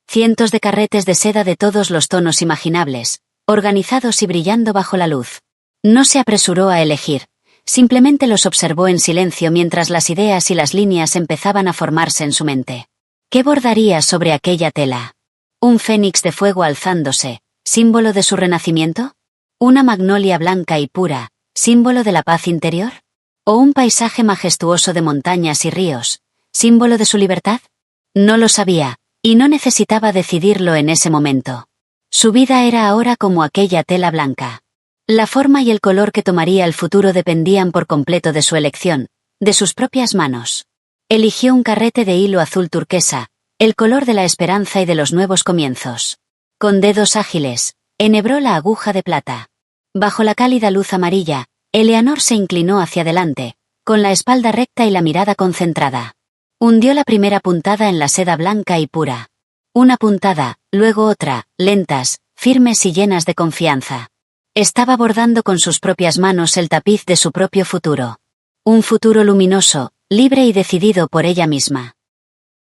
Cientos de carretes de seda de todos los tonos imaginables, organizados y brillando bajo la luz. No se apresuró a elegir, simplemente los observó en silencio mientras las ideas y las líneas empezaban a formarse en su mente. ¿Qué bordaría sobre aquella tela? ¿Un fénix de fuego alzándose, símbolo de su renacimiento? ¿Una magnolia blanca y pura, símbolo de la paz interior? ¿O un paisaje majestuoso de montañas y ríos, símbolo de su libertad? No lo sabía, y no necesitaba decidirlo en ese momento. Su vida era ahora como aquella tela blanca. La forma y el color que tomaría el futuro dependían por completo de su elección, de sus propias manos. Eligió un carrete de hilo azul turquesa, el color de la esperanza y de los nuevos comienzos. Con dedos ágiles, enhebró la aguja de plata. Bajo la cálida luz amarilla, Eleanor se inclinó hacia adelante, con la espalda recta y la mirada concentrada. Hundió la primera puntada en la seda blanca y pura. Una puntada, luego otra, lentas, firmes y llenas de confianza. Estaba bordando con sus propias manos el tapiz de su propio futuro. Un futuro luminoso, libre y decidido por ella misma.